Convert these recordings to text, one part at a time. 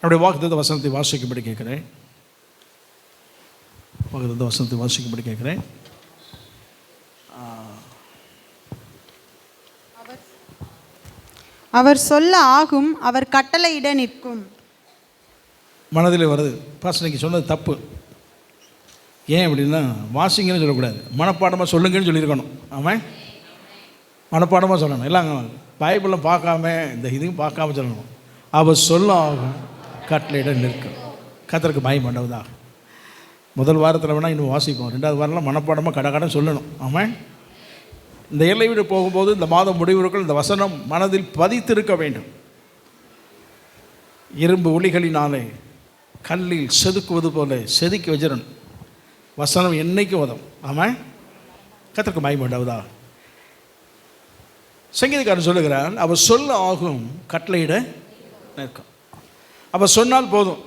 அவருடைய வாக்குத்தத்த வசனத்தை வாசிக்கும்படி கேட்குறேன். வாக்குத்தத்த வசனத்தை வாசிக்கும்படி கேட்குறேன். அவர் சொல்ல ஆகும், அவர் கட்டளையிட நிற்கும். மனதில் வருது, பாஸ் இன்னைக்கு சொன்னது தப்பு. ஏன் அப்படின்னா, வாசிங்கன்னு சொல்லக்கூடாது, மனப்பாடமாக சொல்லுங்கன்னு சொல்லியிருக்கணும். ஆமாம், மனப்பாடமாக சொல்லணும். எல்லாம் பைபிளை பார்க்காம இந்த இதையும் பார்க்காம சொல்லணும். அவர் சொல்ல ஆகும், கட்டளையிட நிற்கும். கர்த்தருக்கு பயம் பண்ணுவதாக. முதல் வாரத்தில் வேணால் இன்னும் வாசிப்போம், ரெண்டாவது வாரம்லாம் மனப்பாடமாக கடை சொல்லணும். ஆமாம், இந்த எல்லை விட போகும்போது இந்த மாதம் முடிவுக்குள் இந்த வசனம் மனதில் பதித்திருக்க வேண்டும். இரும்பு ஒளிகளினாலே கல்லில் செதுக்குவது போல செதுக்கி வச்சிடணும். வசனம் என்னைக்கு உதவும். ஆமாம், கர்த்தருக்கு மகிமை உண்டாவதாக. சங்கீதக்காரன் சொல்லுகிறான், அவர் சொல்ல ஆகும், கட்டளையிட நிற்கும். அவர் சொன்னால் போதும்.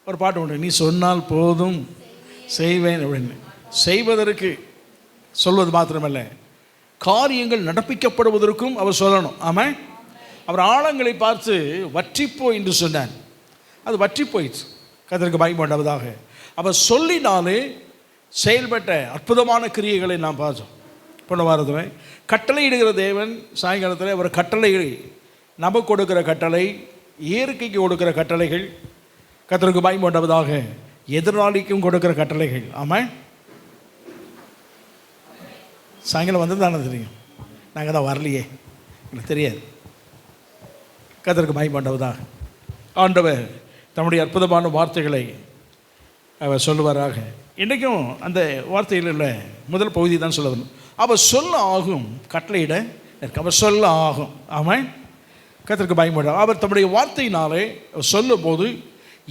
ஒரு பாட்டு உண்டு, நீ சொன்னால் போதும் செய்வேன் அப்படின்னு. செய்வதற்கு சொல்வது மாத்திரமல்ல, காரியங்கள் நடப்பிக்கப்படுவதற்கும் அவர் சொல்லணும். ஆமாம், அவர் ஆழங்களை பார்த்து வற்றிப்போ என்று சொன்னார். அது வற்றி போயிடுச்சு. கர்த்தருக்கு மகிமை உண்டாவதாக. அவர் சொல்லினாலே செயல்பட்ட அற்புதமான கிரியைகளை நாம் பார்த்தோம். போன வாரத்தில் கட்டளையிடுகிற தேவன் சாயங்காலத்தில் அவர் கட்டளை, நமக்கு கொடுக்கிற கட்டளை, இயற்கைக்கு கொடுக்கிற கட்டளைகள், கர்த்தருக்கு மகிமை உண்டாவதாக, எதிராளிக்கும் கொடுக்கிற கட்டளைகள். ஆமாம், சாயங்காலம் வந்து தானே தெரியும், நாங்கள் தான் வரலையே, எனக்கு தெரியாது. கர்த்தருக்கு மகிமை உண்டாவதாக. ஆண்டவர் தம்முடைய அற்புதமான வார்த்தைகளை அவர் சொல்லுவாராக. இன்றைக்கும் அந்த வார்த்தையில் உள்ள முதல் பகுதி தான் சொல்ல வரணும். அவர் சொல்ல ஆகும், கட்டளையிட அவர் சொல்ல ஆகும். ஆமாம், கர்த்தருக்கு மகிமை உண்டாவதாக. அவர் தம்முடைய வார்த்தையினாலே சொல்லும் போது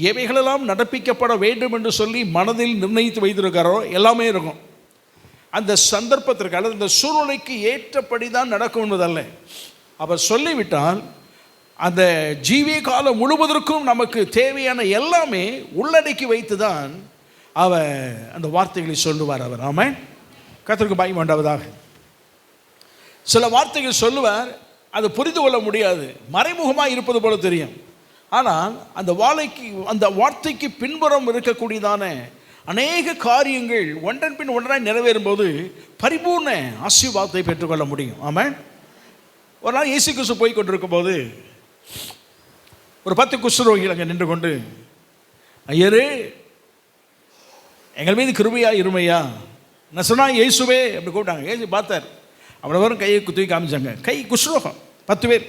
எவைகளெல்லாம் நடப்பிக்கப்பட வேண்டும் என்று சொல்லி மனதில் நிர்ணயித்து வைத்திருக்காரோ எல்லாமே இருக்கும். அந்த சந்தர்ப்பத்திற்கு அல்லது அந்த சூழ்நிலைக்கு ஏற்றபடி தான் நடக்கும் என்பதல்ல. அவர் சொல்லிவிட்டால் அந்த ஜீவிய காலம் முழுவதற்கும் நமக்கு தேவையான எல்லாமே உள்ளடக்கி வைத்து தான் அவர் அந்த வார்த்தைகளை சொல்லுவார் அவர். ஆமாம், கர்த்தருக்கு மகிமை உண்டாவதாக. சில வார்த்தைகள் சொல்லுவார், அது புரிந்து கொள்ள முடியாது, மறைமுகமாக இருப்பது போல தெரியும். ஆனால் அந்த வார்த்தைக்கு பின்புறம் இருக்கக்கூடியதான அநேக காரியங்கள் ஒன்றன் பின் ஒன்றாய் நிறைவேறும் போது பரிபூர்ண ஆசீர்வாதத்தை பெற்றுக்கொள்ள முடியும். ஆமாம், ஒரு நாள் இயேசு கிறிஸ்து போய் கொண்டிருக்கும் போது ஒரு 10 குஷ்டரோகிகள் அங்கே நின்று கொண்டு, ஐயரே எங்கள் மீது கிருபையா இருமையா, நசனா இயேசுவே அப்படி கூப்பிட்டாங்க. இயேசு பார்த்தார், அவனை வரும் கையை தூக்கி காமிச்சாங்க. கை குஷ்டரோகம் 10 பேர்.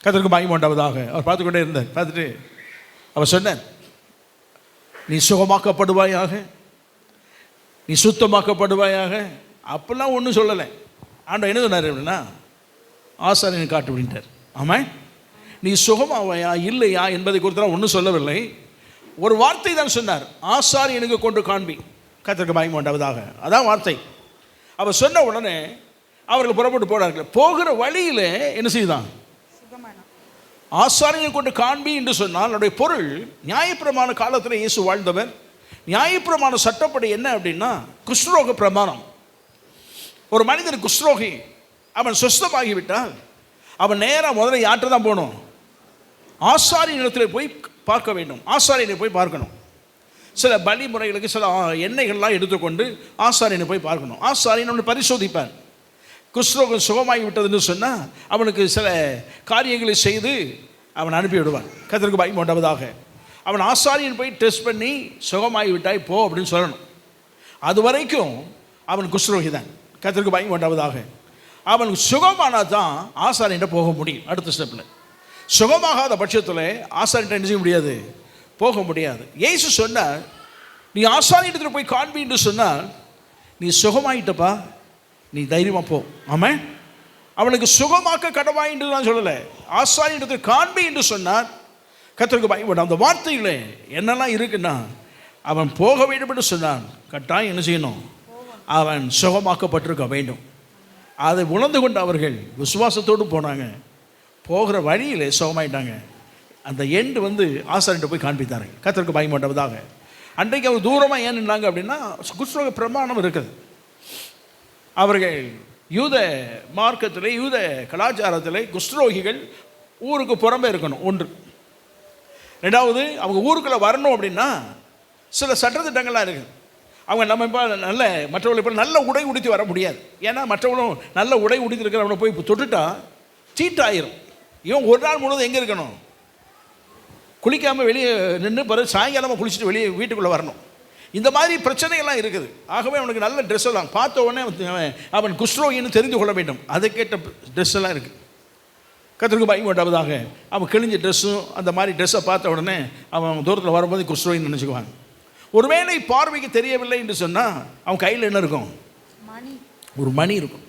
கர்த்தருக்கு மகிமை உண்டாவதாக. அவர் பார்த்து கொண்டே இருந்தார். பார்த்துட்டு அவர் சொன்னார், நீ சுகமாக்கப்படுவாயாக, நீ சுத்தமாக்கப்படுவாயாக. அப்பெல்லாம் ஒன்றும் சொல்லலை. ஆண்டவர் என்ன சொன்னார் அப்படின்னா, ஆசாரியனை காட்டு அப்படின்ட்டார். ஆமாம், நீ சுகமாவையா இல்லையா என்பதை குறித்து ஒன்றும் சொல்லவில்லை, ஒரு வார்த்தை தான் சொன்னார், ஆசாரியனுக்கு கொண்டு காண்பி. கர்த்தருக்கு மகிமை உண்டாவதாக. அதான் வார்த்தை. அவர் சொன்ன உடனே அவர்கள் புறப்பட்டு போனார்கள். போகிற வழியில் என்ன செய்தான், ஆசாரியனை கொண்டு காண்பி என்று சொன்னால் அவருடைய பொருள், நியாயப்பிரமாண காலத்தில் இயேசு வாழ்ந்தவர். நியாயப்பிரமாண சட்டப்படி என்ன அப்படின்னா, குஷ்டரோக பிரமாணம். ஒரு மனிதன் குஷ்டரோகி அவன் சுஸ்தமாகிவிட்டால் அவன் நேராக முதல்ல யார்கிட்ட தான் போகணும், ஆசாரியனிடத்தில் போய் பார்க்க வேண்டும். ஆசாரியனை போய் பார்க்கணும். சில பலி முறைகளுக்கு சில எண்ணெய்கள்லாம் எடுத்துக்கொண்டு ஆசாரியனை போய் பார்க்கணும். ஆசாரியன் அவனை பரிசோதிப்பார். குஷ்டரோகம் சுகமாகி விட்டதுன்னு சொன்னால் அவனுக்கு சில காரியங்களை செய்து அவன் அனுப்பி விடுவான். கர்த்தருக்கு மகிமை உண்டாவதாக. அவன் ஆசாரியன் போய் டெஸ்ட் பண்ணி சுகமாகி விட்டாய் போ அப்படின்னு சொல்லணும். அது வரைக்கும் அவன் குஷ்டரோகி தான். கர்த்தருக்கு மகிமை உண்டாவதாக. அவன் சுகமானால் தான் ஆசாரியன்ட்ட போக முடியும். அடுத்த ஸ்டெப்பில் சுகமாகாத பட்சத்தில் ஆசாரியன்ட்ட என்ன செய்ய முடியாது, போக முடியாது. இயேசு சொன்னார், நீ ஆசாரியத்தில் போய் காண்பி என்று சொன்னால், நீ சுகமாயிட்டப்பா, நீ தைரியமாக போ. ஆமாம், அவனுக்கு சுகமாக்க கடவாய் என்று நான் சொல்லலை, ஆசாரியத்தில் காண்பி என்று சொன்னார். கர்த்தருக்கு மகிமை. அந்த வார்த்தையில் என்னெல்லாம் இருக்குன்னா, அவன் போக வேண்டும் என்று சொன்னான், கட்டாயம் என்ன செய்யணும், அவன் சுகமாக்கப்பட்டிருக்க வேண்டும். அதை உணர்ந்து கொண்டு அவர்கள் விசுவாசத்தோடு போனாங்க. போகிற வழியில் சுகமாயிட்டாங்க. அந்த எண்டு ஆசாரியன்ட்ட போய் காண்பித்தார்கள். கர்த்தருக்கு மகிமை உண்டாவதாக. அன்றைக்கு அவர் தூரமாக ஏன் நின்றாங்க அப்படின்னா, குஷ்டரோக பிரமாணம் இருக்குது. அவர்கள் யூத மார்க்கத்தில், யூத கலாச்சாரத்தில் குஷ்டரோகிகள் ஊருக்கு புறம்பே இருக்கணும். ஒன்று. ரெண்டாவது, அவங்க ஊருக்குள்ளே வரணும் அப்படின்னா சில சட்டத்திட்டங்கள்லாம் இருக்குது. அவங்க நம்ம இப்போ நல்ல மற்றவங்களை இப்போ நல்ல உடை உடுத்தி வர முடியாது. ஏன்னா மற்றவங்களும் நல்ல உடை உடுத்திருக்கிறவனை போய் இப்போ தொட்டுட்டா சீட்டாயிரும். இவன் ஒரு நாள் முழுவதும் எங்கே இருக்கணும்? குளிக்காமல் வெளியே நின்று பிறகு சாயங்காலமாக குளிச்சுட்டு வெளியே வீட்டுக்குள்ளே வரணும். இந்த மாதிரி பிரச்சனைகள்லாம் இருக்குது. ஆகவே அவனுக்கு நல்ல ட்ரெஸ் எல்லாம் பார்த்த உடனே அவன் குஷ்ரோகின்னு தெரிந்து கொள்ள வேண்டும். அதை கேட்ட ட்ரெஸ் எல்லாம் இருக்குது. கர்த்தருக்கு பயம் உண்டாவதாக. அவன் கிழிஞ்ச ட்ரெஸ்ஸும் அந்த மாதிரி ட்ரெஸ்ஸை பார்த்த உடனே அவன் தூரத்தில் வரும்போது குஷ்ரோகின்னு நினச்சிக்குவாங்க. ஒருவேளை பார்வைக்கு தெரியவில்லை என்று சொன்னால் அவன் கையில் என்ன இருக்கும்? ஒரு மணி இருக்கும்.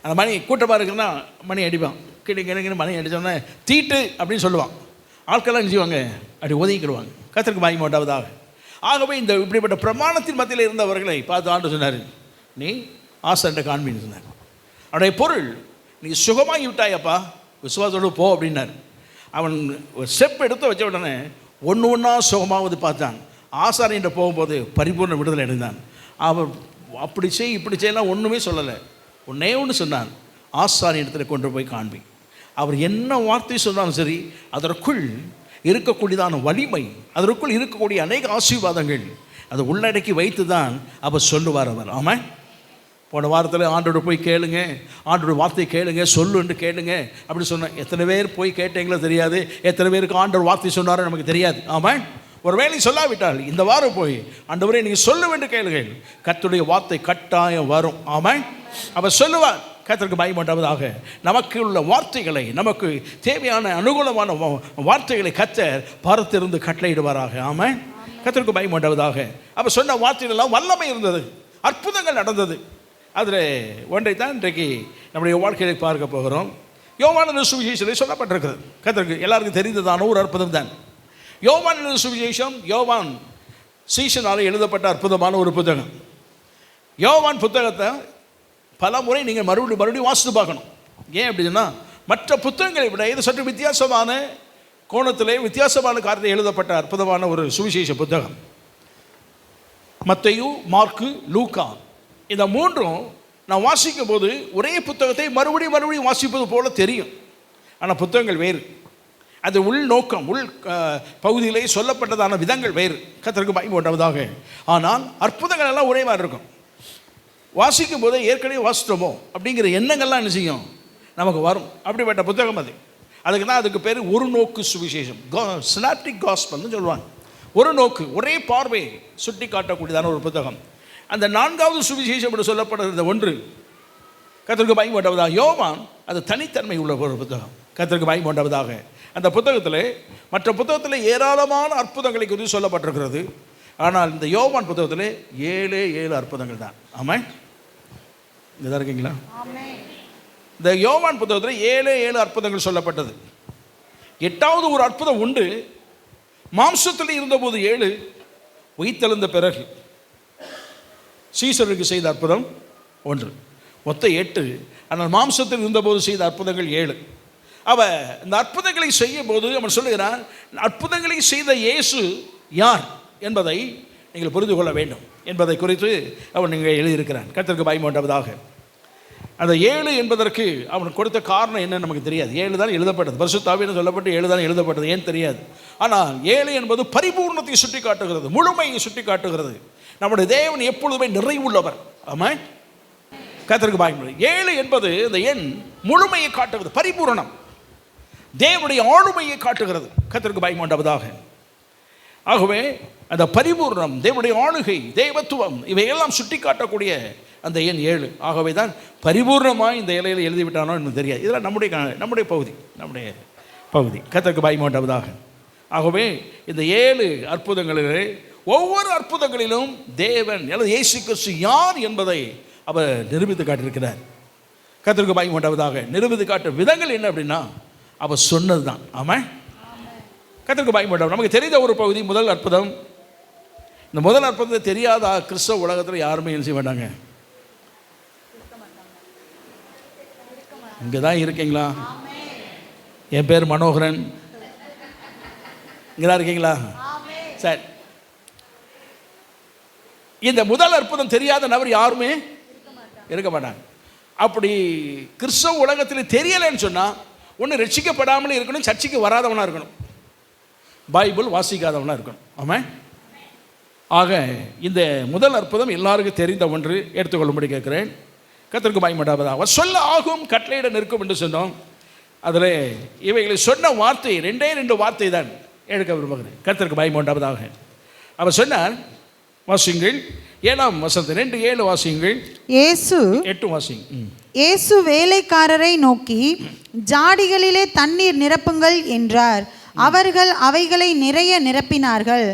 அந்த மணி கூட்டமாக இருக்குன்னா மணி அடிப்பான். கிணக்கின்னு மணி அடித்தோடனே தீட்டு அப்படின்னு சொல்லுவான். ஆட்கள்லாம் என்ன செய்வாங்க? அப்படி ஒதுங்கிக்கிடுவாங்க. கர்த்தருக்கு பயம் உண்டாவதாக. ஆகவே இந்த இப்படிப்பட்ட பிரமாணத்தின் மத்தியில் இருந்தவர்களை பார்த்து ஆண்டு சொன்னார், நீ ஆசண்டை காண்பின்னு சொன்னார். அவனுடைய பொருள், நீ சுகமாகி விட்டாயப்பா, விசுவாசத்தோடு போ அப்படின்னார். அவன் ஒரு ஸ்டெப் எடுத்து வச்ச உடனே ஒன்று ஒன்றா சுகமாவது பார்த்தான். ஆசாரியன்ட்ட போகும்போது பரிபூர்ண விடுதலை அடைந்தான். அவன் அப்படி செய் இப்படி செய்யலாம் ஒன்றுமே சொல்லலை. ஒன்றே ஒன்று சொன்னான், ஆசாரிய இடத்துல கொண்டு போய் காண்பி. அவர் என்ன வார்த்தை சொன்னாலும் சரி, அதற்குள் இருக்கக்கூடியதான வலிமை, அதற்குள் இருக்கக்கூடிய அநேக ஆசீர்வாதங்கள் அதை உள்ளடக்கி வைத்து தான் அவர் சொல்லுவார். அவர் ஆமாம். போன வாரத்தில் ஆண்டோட போய் கேளுங்க, ஆண்டோட வார்த்தை கேளுங்க, சொல்லுன்னு கேளுங்க அப்படி சொன்னேன். எத்தனை பேர் போய் கேட்டீங்களோ தெரியாது, எத்தனை பேருக்கு ஆண்டோட வார்த்தை சொன்னாரோ நமக்கு தெரியாது. ஆமாம். ஒரு வேளை சொல்லாவிட்டால் இந்த வாரம் போய் ஆண்டவரே நீங்கள் சொல்ல வேண்டும் கேளுங்கள், கர்த்தருடைய வார்த்தை கட்டாயம் வரும். ஆமாம். அவர் சொல்லுவார். கர்த்தருக்கு பயப்பட்டவதாக நமக்கு உள்ள வார்த்தைகளை, நமக்கு தேவையான அனுகூலமான வார்த்தைகளை கர்த்தர் பரத்திருந்து கட்டளையிடுவாராக. ஆமாம். கர்த்தருக்கு பயப்பட்டவதாக. அவர் சொன்ன வார்த்தைகளெல்லாம் வல்லமை இருந்தது, அற்புதங்கள் நடந்தது. அதில் ஒன்றை தான் இன்றைக்கு நம்முடைய வாழ்க்கையை பார்க்க போகிறோம். யோவான் சுவிசேஷத்தில் சொல்லப்பட்டிருக்கிறது. கர்த்தருக்கு எல்லாருக்கும் தெரிந்ததான ஒரு அற்புதம் தான் யோவான் சுவிசேஷம். யோவான் சீஷனால் எழுதப்பட்ட அற்புதமான ஒரு புத்தகம். யோவான் புத்தகத்தை பல முறை நீங்கள் மறுபடியும் வாசித்து பார்க்கணும். ஏன் அப்படின்னா மற்ற புத்தகங்களை விட இது சற்று வித்தியாசமான கோணத்திலே வித்தியாசமான காரியத்தை எழுதப்பட்ட அற்புதமான ஒரு சுவிசேஷ புத்தகம். மத்தேயு, மார்க்கு, லூக்கா இந்த மூன்றும் நான் வாசிக்கும் போது ஒரே புத்தகத்தை மறுபடியும் வாசிப்பது போல தெரியும். ஆனால் புத்தகங்கள் வேறு. அது உள் நோக்கம், உள் பகுதியிலே சொல்லப்பட்டதான விதங்கள் வேறு. கர்த்தருக்கு பயப்பட்டதாக. ஆனால் அற்புதங்கள் எல்லாம் ஒரே மாதிரி இருக்கும். வாசிக்கும் போதே ஏற்கனவே வாசித்தோமோ அப்படிங்கிற எண்ணங்கள்லாம் என்ன செய்யும்? நமக்கு வரும். அப்படிப்பட்ட புத்தகம் அது. அதுக்கு தான் அதுக்கு பேர் ஒரு நோக்கு சுவிசேஷம், சினாப்டிக் காஸ்பல்னு சொல்லுவாங்க. ஒரு நோக்கு, ஒரே பார்வை சுட்டி காட்டக்கூடியதான ஒரு புத்தகம். அந்த 4வது சுவிசேஷம் என்று சொல்லப்படுகிற ஒன்று கர்த்தருக்கு பயப்பட்டவதாக. யோவான் அது தனித்தன்மை உள்ள ஒரு புத்தகம். கர்த்தருக்கு பயப்பட்டவதாக. அந்த புத்தகத்தில் மற்ற புத்தகத்தில் ஏராளமான அற்புதங்களை குறித்து சொல்லப்பட்டிருக்கிறது. ஆனால் இந்த யோவான் புத்தகத்தில் 7 அற்புதங்கள் தான். ஆமாம். இங்கே தான் இருக்கீங்களா? இந்த யோவான் புத்தகத்தில் 7 அற்புதங்கள் சொல்லப்பட்டது. 8வது ஒரு அற்புதம் உண்டு. மாம்சத்தில் இருந்தபோது 7, உயிர்த்தெழுந்த பிறகு சீசருக்கு செய்த அற்புதம் 1, மொத்தம் 8. ஆனால் மாம்சத்தில் இருந்தபோது செய்த அற்புதங்கள் 7. அவன் இந்த அற்புதங்களை செய்யும் போது அவன் சொல்லுகிறான், அற்புதங்களை செய்த இயேசு யார் என்பதை நீங்கள் புரிந்து கொள்ள வேண்டும் என்பதை குறித்து அவன் நீங்கள் எழுதியிருக்கிறான். கர்த்தருக்கு பயப்பட்டவதாக. அந்த 7 என்பதற்கு அவன் கொடுத்த காரணம் என்னன்னு நமக்கு தெரியாது. 7 தான் எழுதப்பட்டது, பரிசுத்த ஆவியினால் சொல்லப்பட்டு 7 தான் எழுதப்பட்டது. ஏன் தெரியாது. ஆனால் 7 என்பது பரிபூர்ணத்தை சுட்டி காட்டுகிறது, முழுமையை சுட்டி காட்டுகிறது. நம்முடைய தேவன் எப்பொழுதுமே நிறைவுள்ளவர். ஆமாம். கர்த்தருக்கு பயப்படு. 7 என்பது இந்த எண் முழுமையை காட்டுகிறது, பரிபூரணம், தேவனுடைய ஆளுமையை காட்டுகிறது. கர்த்தருக்கு பயப்பட்டவதாக. ஆகவே அந்த பரிபூர்ணம், தேவனுடைய ஆளுகை, தேவத்துவம் இவையெல்லாம் சுட்டி காட்டக்கூடிய அந்த எண் 7. ஆகவே தான் பரிபூர்ணமாக இந்த இலையில் எழுதிவிட்டானோ எனக்கு தெரியாது. இதெல்லாம் நம்முடைய பகுதி. கர்த்தருக்கு பயப்பட்டவதாக. ஆகவே இந்த 7 அற்புதங்களிலே ஒவ்வொரு அற்புதங்களிலும் தேவன் அல்லது இயேசு கிறிஸ்து யார் என்பதை அவர் நிரூபித்து காட்டியிருக்கிறார். கர்த்தருக்கு பயப்பட்டவதாக. நிரூபித்து காட்ட விதங்கள் என்ன அப்படின்னா அவர் சொன்னது தான். ஆமாம். கர்த்தருக்கு பயப்பட்டவர். நமக்கு தெரிந்த ஒரு பகுதி முதல் அற்புதம். இந்த முதல் அற்புதத்தை தெரியாத கிறிஸ்தவ உலகத்தில் யாருமே என்ன செய்ய மாட்டாங்க. இங்கே தான் இருக்கீங்களா? என் பேர் மனோகரன். இங்கே தான் இருக்கீங்களா? சரி. இந்த முதல் அற்புதம் தெரியாத நபர் யாருமே இருக்க மாட்டாங்க. அப்படி கிறிஸ்தவ உலகத்தில் தெரியலைன்னு சொன்னால் ஒன்று ரட்சிக்கப்படாமலே இருக்கணும், சர்ச்சைக்கு வராதவனாக இருக்கணும். பைபிள் வாசிக்காதவனாக இருக்கணும். ஆமாம். ஆக இந்த முதல் அற்புதம் எல்லாருக்கும் தெரிந்த ஒன்று, எடுத்துக்கொள்ளும்படி கேட்குறேன். கர்த்தருக்கு பயப்படாததா அவர் சொல்ல ஆகும் கட்டளையிட நிற்கும் என்று சொன்னோம். அதில் இவைகளை சொன்ன வார்த்தை 2 வார்த்தை தான் எடுக்க விரும்புகிறேன். கர்த்தருக்கு பயப்படாததாக அவர் சொன்னார். வாசியுங்கள் 7ஆம் வசனத்தை 2:7 வாசியுங்கள். இயேசு 8 வாசிங்க. இயேசு வேலைக்காரரை நோக்கி ஜாடிகளிலே தண்ணீர் நிரப்புங்கள் என்றார். அவர்கள் அவைகளை நிறைய நிரப்பினார்கள்.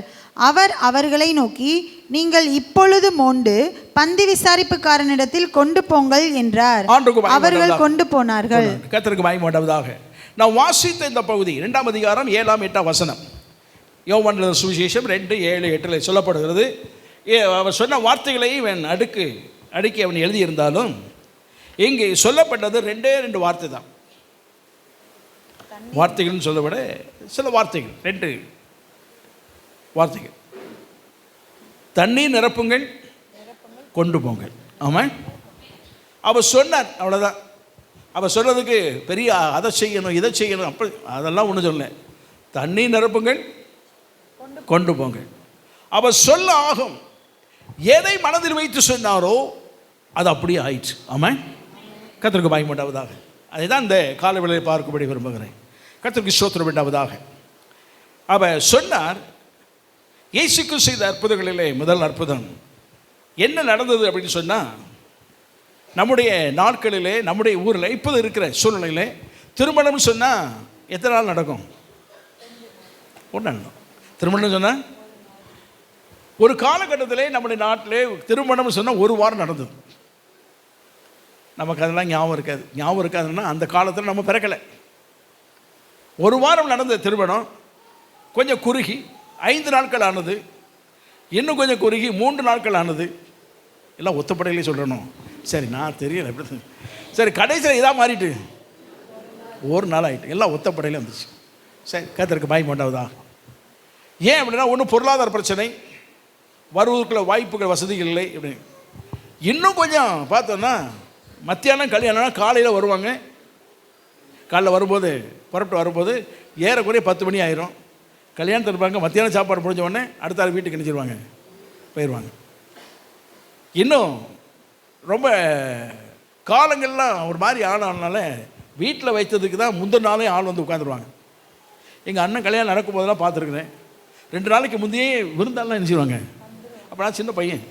அவர் அவர்களை நோக்கி, நீங்கள் இப்பொழுது மோண்டு பந்தி விசாரிப்புக்காரனிடத்தில் கொண்டு போங்கள் என்றார். அவர்கள் கொண்டு போனார்கள். கர்த்தருக்கு பயப்படாததாக நான் வாசித்த இந்த பகுதி 2ஆம் அதிகாரம் 7ஆம் 8ஆம் வசனம், யோவான் சுவிசேஷம் 2:7-8 சொல்லப்படுகிறது. அவர் சொன்ன வார்த்தைகளை இவன் அடுக்கி அவன் எழுதியிருந்தாலும் இங்கே சொல்லப்பட்டது 2 வார்த்தை தான். வார்த்தைகள்னு சொல்ல விட சில வார்த்தைகள், 2 வார்த்தைகள். தண்ணீர் நிரப்புங்கள், கொண்டு போங்கள். ஆமாம். அவர் சொன்னார், அவ்வளோதான். அவர் சொன்னதுக்கு பெரிய அதை செய்யணும் இதை செய்யணும் அப்படி அதெல்லாம் ஒன்றும் சொல்ல. தண்ணீர் நிரப்புங்கள், கொண்டு போங்கள். அவர் சொல்ல ஆகும். எதை மனதில் வைத்து சொன்னாரோ அது அப்படியே ஆயிடுச்சு. ஆமாம். கர்த்தருக்கு பயப்படாததாக அதை தான் இந்த காலவேளையை பார்க்கும்படி விரும்புகிறேன். கர்த்தருக்கு ஸ்தோத்திரம் உண்டாவதாக. அவர் சொன்னார். இயேசுக்கு செய்த அற்புதங்களிலே முதல் அற்புதம் என்ன நடந்தது அப்படின்னு சொன்னால், நம்முடைய நாட்களிலே நம்முடைய ஊரில் இப்போது இருக்கிற சூழ்நிலையில் திருமணம் சொன்னால் எத்தனை நாள் நடக்கும்? 1 நாள். திருமணம் சொன்னால் ஒரு காலகட்டத்திலே நம்முடைய நாட்டிலே திருமணம் சொன்னால் 1 வாரம் நடந்தது. நமக்கு அதெல்லாம் ஞாபகம் இருக்காதுன்னா அந்த காலத்தில் நம்ம பிறக்கலை. 1 வாரம் நடந்த திருமணம் கொஞ்சம் குறுகி 5 நாட்கள் ஆனது. இன்னும் கொஞ்சம் குறுகி 3 நாட்கள் ஆனது. எல்லாம் ஒத்தப்படையிலே சொல்லணும். சரி, நான் தெரியல எப்படி. சரி, கடைசியில் இதாக மாறிட்டு 1 நாள் ஆகிட்டு எல்லாம் ஒத்தப்படையிலே வந்துச்சு. சரி, கர்த்தருக்கு பயப்படாததா. ஏன் அப்படின்னா, ஒன்றும் பொருளாதார பிரச்சனை, வருவதற்குள்ள வாய்ப்புகள் வசதிகள் இல்லை. இப்படி இன்னும் கொஞ்சம் பார்த்தோன்னா மத்தியானம் கல்யாணம்னா காலையில் வருவாங்க. காலைல வரும்போது புறப்பட்டு வரும்போது ஏறக்குறைய 10 மணி ஆயிரும். கல்யாணத்தில் இருப்பாங்க. மத்தியானம் சாப்பாடு முடிஞ்ச உடனே அடுத்த ஆள் வீட்டுக்கு நினைச்சிருவாங்க, போயிடுவாங்க. இன்னும் ரொம்ப காலங்கள்லாம் ஒரு மாதிரி ஆனால வீட்டில் வைத்ததுக்கு தான் முந்தின நாளே ஆள் வந்து உட்காந்துருவாங்க. எங்கள் அண்ணன் கல்யாணம் நடக்கும் போதெல்லாம் பார்த்துருக்குறேன். 2 நாளைக்கு முந்தையே விருந்தாலாம் நினச்சிடுவாங்க. அப்போ நான் சின்ன பையன்,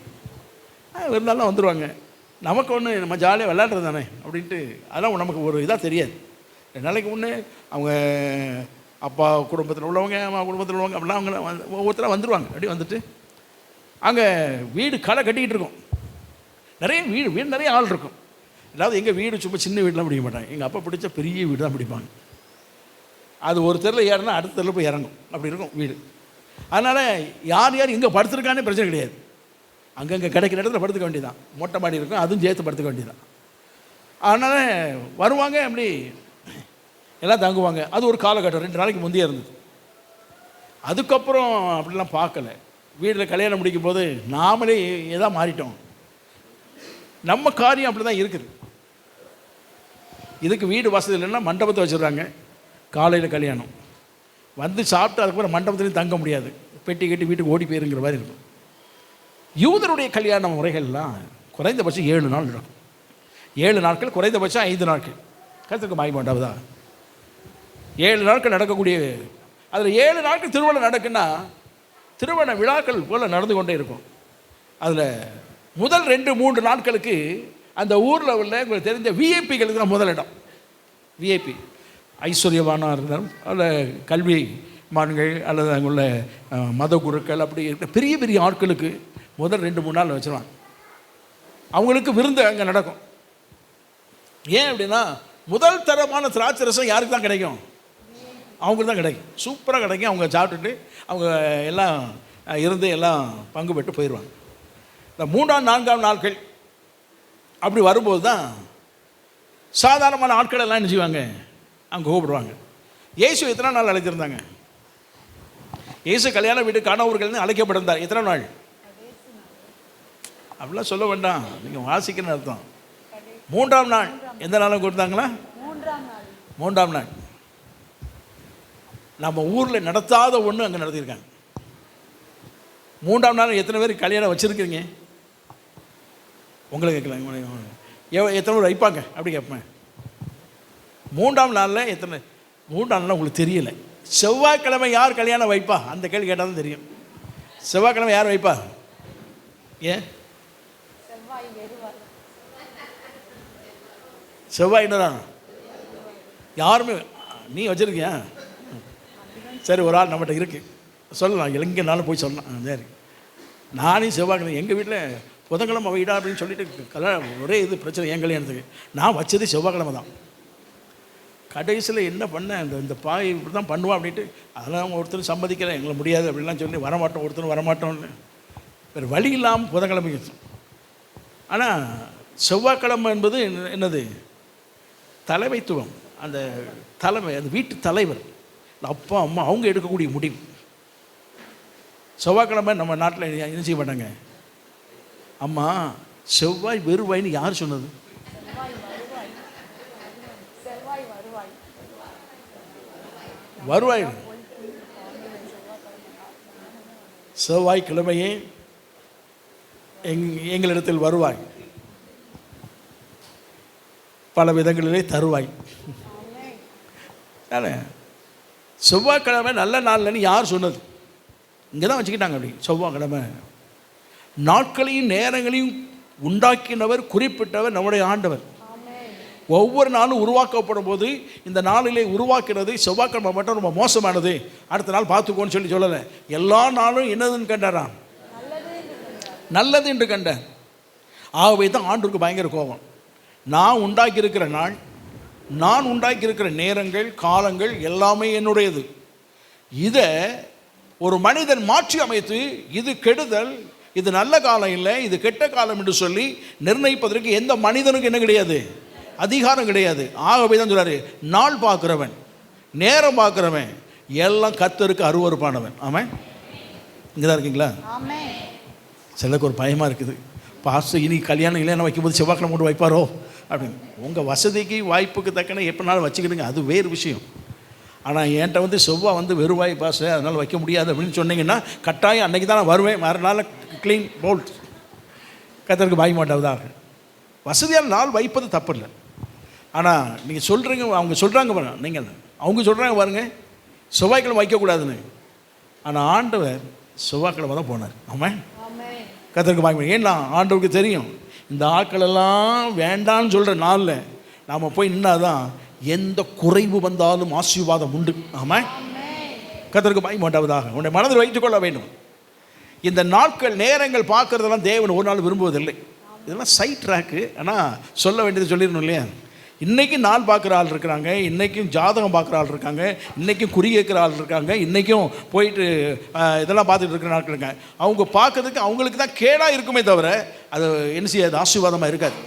விருந்தாலாம் வந்துடுவாங்க. நமக்கு ஒன்று நம்ம ஜாலியாக விளையாடுறது தானே அப்படின்ட்டு அதெல்லாம் நமக்கு ஒரு இதாக தெரியாது. 2 நாளைக்கு முன்னே அவங்க அப்பா குடும்பத்தில் உள்ளவங்க, அம்மா குடும்பத்தில் உள்ளவங்க அப்படிலாம் அவங்க ஒவ்வொருத்தராக வந்துடுவாங்க. அப்படி வந்துட்டு அங்கே வீடு களை கட்டிக்கிட்டு இருக்கும். நிறைய வீடு நிறைய ஆள் இருக்கும். அதாவது எங்கள் வீடு சும்மா சின்ன வீடெலாம் பிடிக்க மாட்டாங்க. எங்கள் அப்பா பிடிச்ச பெரிய வீடு தான் பிடிப்பாங்க. அது ஒரு தெருவில் ஏறினா அடுத்த தெருவில் போய் இறங்கும், அப்படி இருக்கும் வீடு. அதனால் யார் எங்கே படுத்துருக்கானே பிரச்சனை கிடையாது. அங்கங்கே கிடைக்கிற இடத்துல படுத்துக்க வேண்டியதான். மொட்டை மாடி இருக்கும், அதுவும் சேர்த்து படுத்துக்க வேண்டியதான். அதனால் வருவாங்க, அப்படி எல்லாம் தங்குவாங்க. அது ஒரு காலகட்டம் 2 நாளைக்கு முந்தைய இருந்தது. அதுக்கப்புறம் அப்படிலாம் பார்க்கல. வீட்டில் கல்யாணம் முடிக்கும் போது நாமளே எதாவது மாறிட்டோம். நம்ம காரியம் அப்படி தான் இருக்குது. இதுக்கு வீடு வசதி இல்லைன்னா மண்டபத்தை வச்சுருக்காங்க. காலையில் கல்யாணம் வந்து சாப்பிட்டு அதுக்கப்புறம் மண்டபத்துலேயும் தங்க முடியாது, பெட்டி கட்டி வீட்டுக்கு ஓடி போயிருங்கிற மாதிரி இருக்கும். யூதருடைய கல்யாண முறைகள்லாம் குறைந்தபட்சம் 7 நாள் நடக்கும். 7 நாட்கள், குறைந்தபட்சம் 5 நாட்கள். கருத்துக்கு மாய்மாண்டாவதா 7 நாட்கள் நடக்கக்கூடிய, அதில் 7 நாட்கள் திருமணம் நடக்குன்னா திருமண விழாக்கள் போல் நடந்து கொண்டே இருக்கும். அதில் முதல் 2-3 நாட்களுக்கு அந்த ஊரில் உள்ள உங்களுக்கு தெரிஞ்ச விஐபிகளுக்கு தான் முதலிடம். விஐபி ஐஸ்வர்யவானாக இருந்தாலும் அதில் கல்வி மான்கள் அல்லது அங்கே உள்ள மத குருக்கள் அப்படி இருக்கிற பெரிய பெரிய ஆட்களுக்கு முதல் 2-3 நாள் வச்சுருவாங்க. அவங்களுக்கு விருந்து அங்கே நடக்கும். ஏன் அப்படின்னா முதல் தரமான திராட்சை ரசம் யாருக்கு தான் கிடைக்கும்? அவங்களுக்கு தான் கிடைக்கும். சூப்பராக கிடைக்கும். அவங்க சாப்பிட்டுட்டு அவங்க எல்லாம் இருந்து எல்லாம் பங்கு பெற்று போயிடுவாங்க. இந்த 3ஆம் 4ஆம் நாட்கள் அப்படி வரும்போது தான் சாதாரணமான ஆட்கள் எல்லாம் என்ன செய்வாங்க, அங்கே கூப்பிடுவாங்க. இயேசு எத்தனை நாள் அழைத்திருந்தாங்க? இயேசு கல்யாண வீட்டு காணவர்கள்னு அழைக்கப்பட்டிருந்தார். எத்தனை நாள்? அப்படிலாம் சொல்ல வேண்டாம், நீங்கள் வாசிக்கணும்னு அர்த்தம். 3ஆம் நாள். எந்த நாளும் கொடுத்தாங்களா? 3ஆம் நாள். நம்ம ஊரில் நடத்தாத ஒன்று அங்கே நடத்தியிருக்காங்க. 3ஆம் நாள் எத்தனை பேர் கல்யாணம் வச்சுருக்கீங்க? உங்களை கேட்கலாங்க. எத்தனை பேர் வைப்பாங்க அப்படி கேட்பேன். 3ஆம் நாளில் எத்தனை? 3ஆம் நாள் உங்களுக்கு தெரியலை. செவ்வாய்க்கிழமை யார் கல்யாணம் வைப்பா? அந்த கேள்வி கேட்டால் தான் தெரியும். செவ்வாய்க்கிழமை யார் வைப்பா? ஏன் செவ்வாய் என்னதான் யாருமே? நீ வச்சுருக்கியா? சரி, ஒரு ஆள் நம்மகிட்ட இருக்கு, சொல்லலாம், எங்கேனாலும் போய் சொல்லலாம். சரி, நானே செவ்வாய்க்கிழமை எங்கள் வீட்டில் புதன்கிழமை வைடா அப்படின்னு சொல்லிட்டு கல்யாணம் ஒரே இது பிரச்சனை. என் கல்யாணத்துக்கு நான் வச்சது செவ்வாய்க்கிழமை தான். கடைசியில் என்ன பண்ணேன், இந்த பாய் இப்படி தான் பண்ணுவான் அப்படின்ட்டு, அதெல்லாம் ஒருத்தர் சம்மதிக்கிறேன், எங்களை முடியாது அப்படின்லாம் சொல்லி வரமாட்டோம், ஒருத்தர் வரமாட்டோம்னு வேறு வழி இல்லாமல் புதன்கிழமைக்கு. ஆனால் செவ்வாய்க்கிழமை என்பது என்னது? தலைமைத்துவம். அந்த தலைமை, அந்த வீட்டு தலைவர், அப்பா அம்மா, அவங்க எடுக்கக்கூடிய முடிவு. செவ்வாய்க்கிழமை நம்ம நாட்டில் என்ன செய்ய மாட்டாங்க. அம்மா செவ்வாய் வெறுவாய்ன்னு யார் சொன்னது? வருவாய். செவ்வாய்க்கிழமையே எங்களிடத்தில் வருவாய், பல விதங்களிலே தருவாய். செவ்வாய்க்கிழமை நல்ல நாள்லன்னு யார் சொன்னது? இங்கே தான் வச்சுக்கிட்டாங்க. அப்படி செவ்வாய்க்கிழமை நாட்களையும் நேரங்களையும் உண்டாக்கினவர், குறிப்பிட்டவர் நம்முடைய ஆண்டவர். ஒவ்வொரு நாளும் உருவாக்கப்படும் போது இந்த நாளிலே உருவாக்கிறது செவ்வாய்க்கிழமை மட்டும் ரொம்ப மோசமானது, அடுத்த நாள் பார்த்துக்கோன்னு சொல்லலை. எல்லா நாளும் என்னதுன்னு கண்டாராம்? நல்லது என்று கண்டார். ஆகவே தான் ஆண்டுக்கு பயங்கர கோபம். நான் உண்டாக்கியிருக்கிற நாள், நான் உண்டாக்கியிருக்கிற நேரங்கள், காலங்கள் எல்லாமே என்னுடையது. இதை ஒரு மனிதன் மாற்றி அமைத்து இது கெடுதல், இது நல்ல காலம் இல்லை, இது கெட்ட காலம் என்று சொல்லி நிர்ணயிப்பதற்கு எந்த மனிதனுக்கு என்ன கிடையாது? அதிகாரம் கிடையாது. ஆகவே தான் சொல்றாரு, நாள் பார்க்குறவன், நேரம் பார்க்குறவன் எல்லாம் கர்த்தருக்கு அருவருப்பானவன். ஆமாம், இங்கே தான் இருக்கீங்களா? சிலருக்கு ஒரு பயமாக இருக்குது, பாஸ்டர் இனி கல்யாணம் இல்லைன்னு வைக்கும்போது செவ்வாய்க்கிழமை மட்டும் வைப்பாரோ அப்படின்னு. உங்கள் வசதிக்கு வாய்ப்புக்கு தக்கன எப்படினாலும் வச்சுக்கிடுங்க, அது வேறு விஷயம். ஆனால் என்கிட்ட வந்து செவ்வாய் வந்து வெறுவாய் பாஸ்டர் அதனால் வைக்க முடியாது அப்படின்னு சொன்னீங்கன்னா கட்டாயம் அன்றைக்கி தான் நான் வருவேன், மறுநாள் க்ளீன் போல்ட். கர்த்தருக்கு பாய் மாட்டாவதாக. வசதியான நாள் வைப்பது தப்பு இல்லை. ஆனால் நீங்கள் சொல்கிறீங்க, அவங்க சொல்கிறாங்க பாருங்க, நீங்கள் அவங்க சொல்கிறாங்க பாருங்க செவ்வாய்க்கிழமை வைக்கக்கூடாதுன்னு. ஆனால் ஆண்டவர் செவ்வாய்க்கிழமை தான் போனார். ஆமாம், கர்த்தருக்கு பாய். ஏன்னா ஆண்டவருக்கு தெரியும் இந்த ஆட்களெல்லாம் வேண்டான்னு சொல்கிற நாளில் நாம் போய் நின்னாதான் எந்த குறைவு வந்தாலும் ஆசீர்வாதம் உண்டு. ஆமாம், கர்த்தருக்கு பாய் மாட்டாவதாக. உன்னை மனதில் வைத்துக்கொள்ள வேண்டும். இந்த நாட்கள் நேரங்கள் பார்க்குறதெல்லாம் தேவன் ஒரு நாள் விரும்புவதில்லை. இதெல்லாம் சைட் ட்ராக்கு. ஆனால் சொல்ல வேண்டியது சொல்லிடணும் இல்லையா? இன்றைக்கும் நாள் பார்க்குற ஆள் இருக்கிறாங்க, இன்றைக்கும் ஜாதகம் பார்க்குற ஆள் இருக்காங்க, இன்றைக்கும் குறி கேட்குற ஆள் இருக்காங்க, இன்றைக்கும் போயிட்டு இதெல்லாம் பார்த்துட்டு இருக்கிற நாட்கள் இருக்காங்க. அவங்க பார்க்கறதுக்கு அவங்களுக்கு தான் கேடாக இருக்குமே தவிர அது என்ன செய்யாது, ஆசீர்வாதமாக இருக்காது.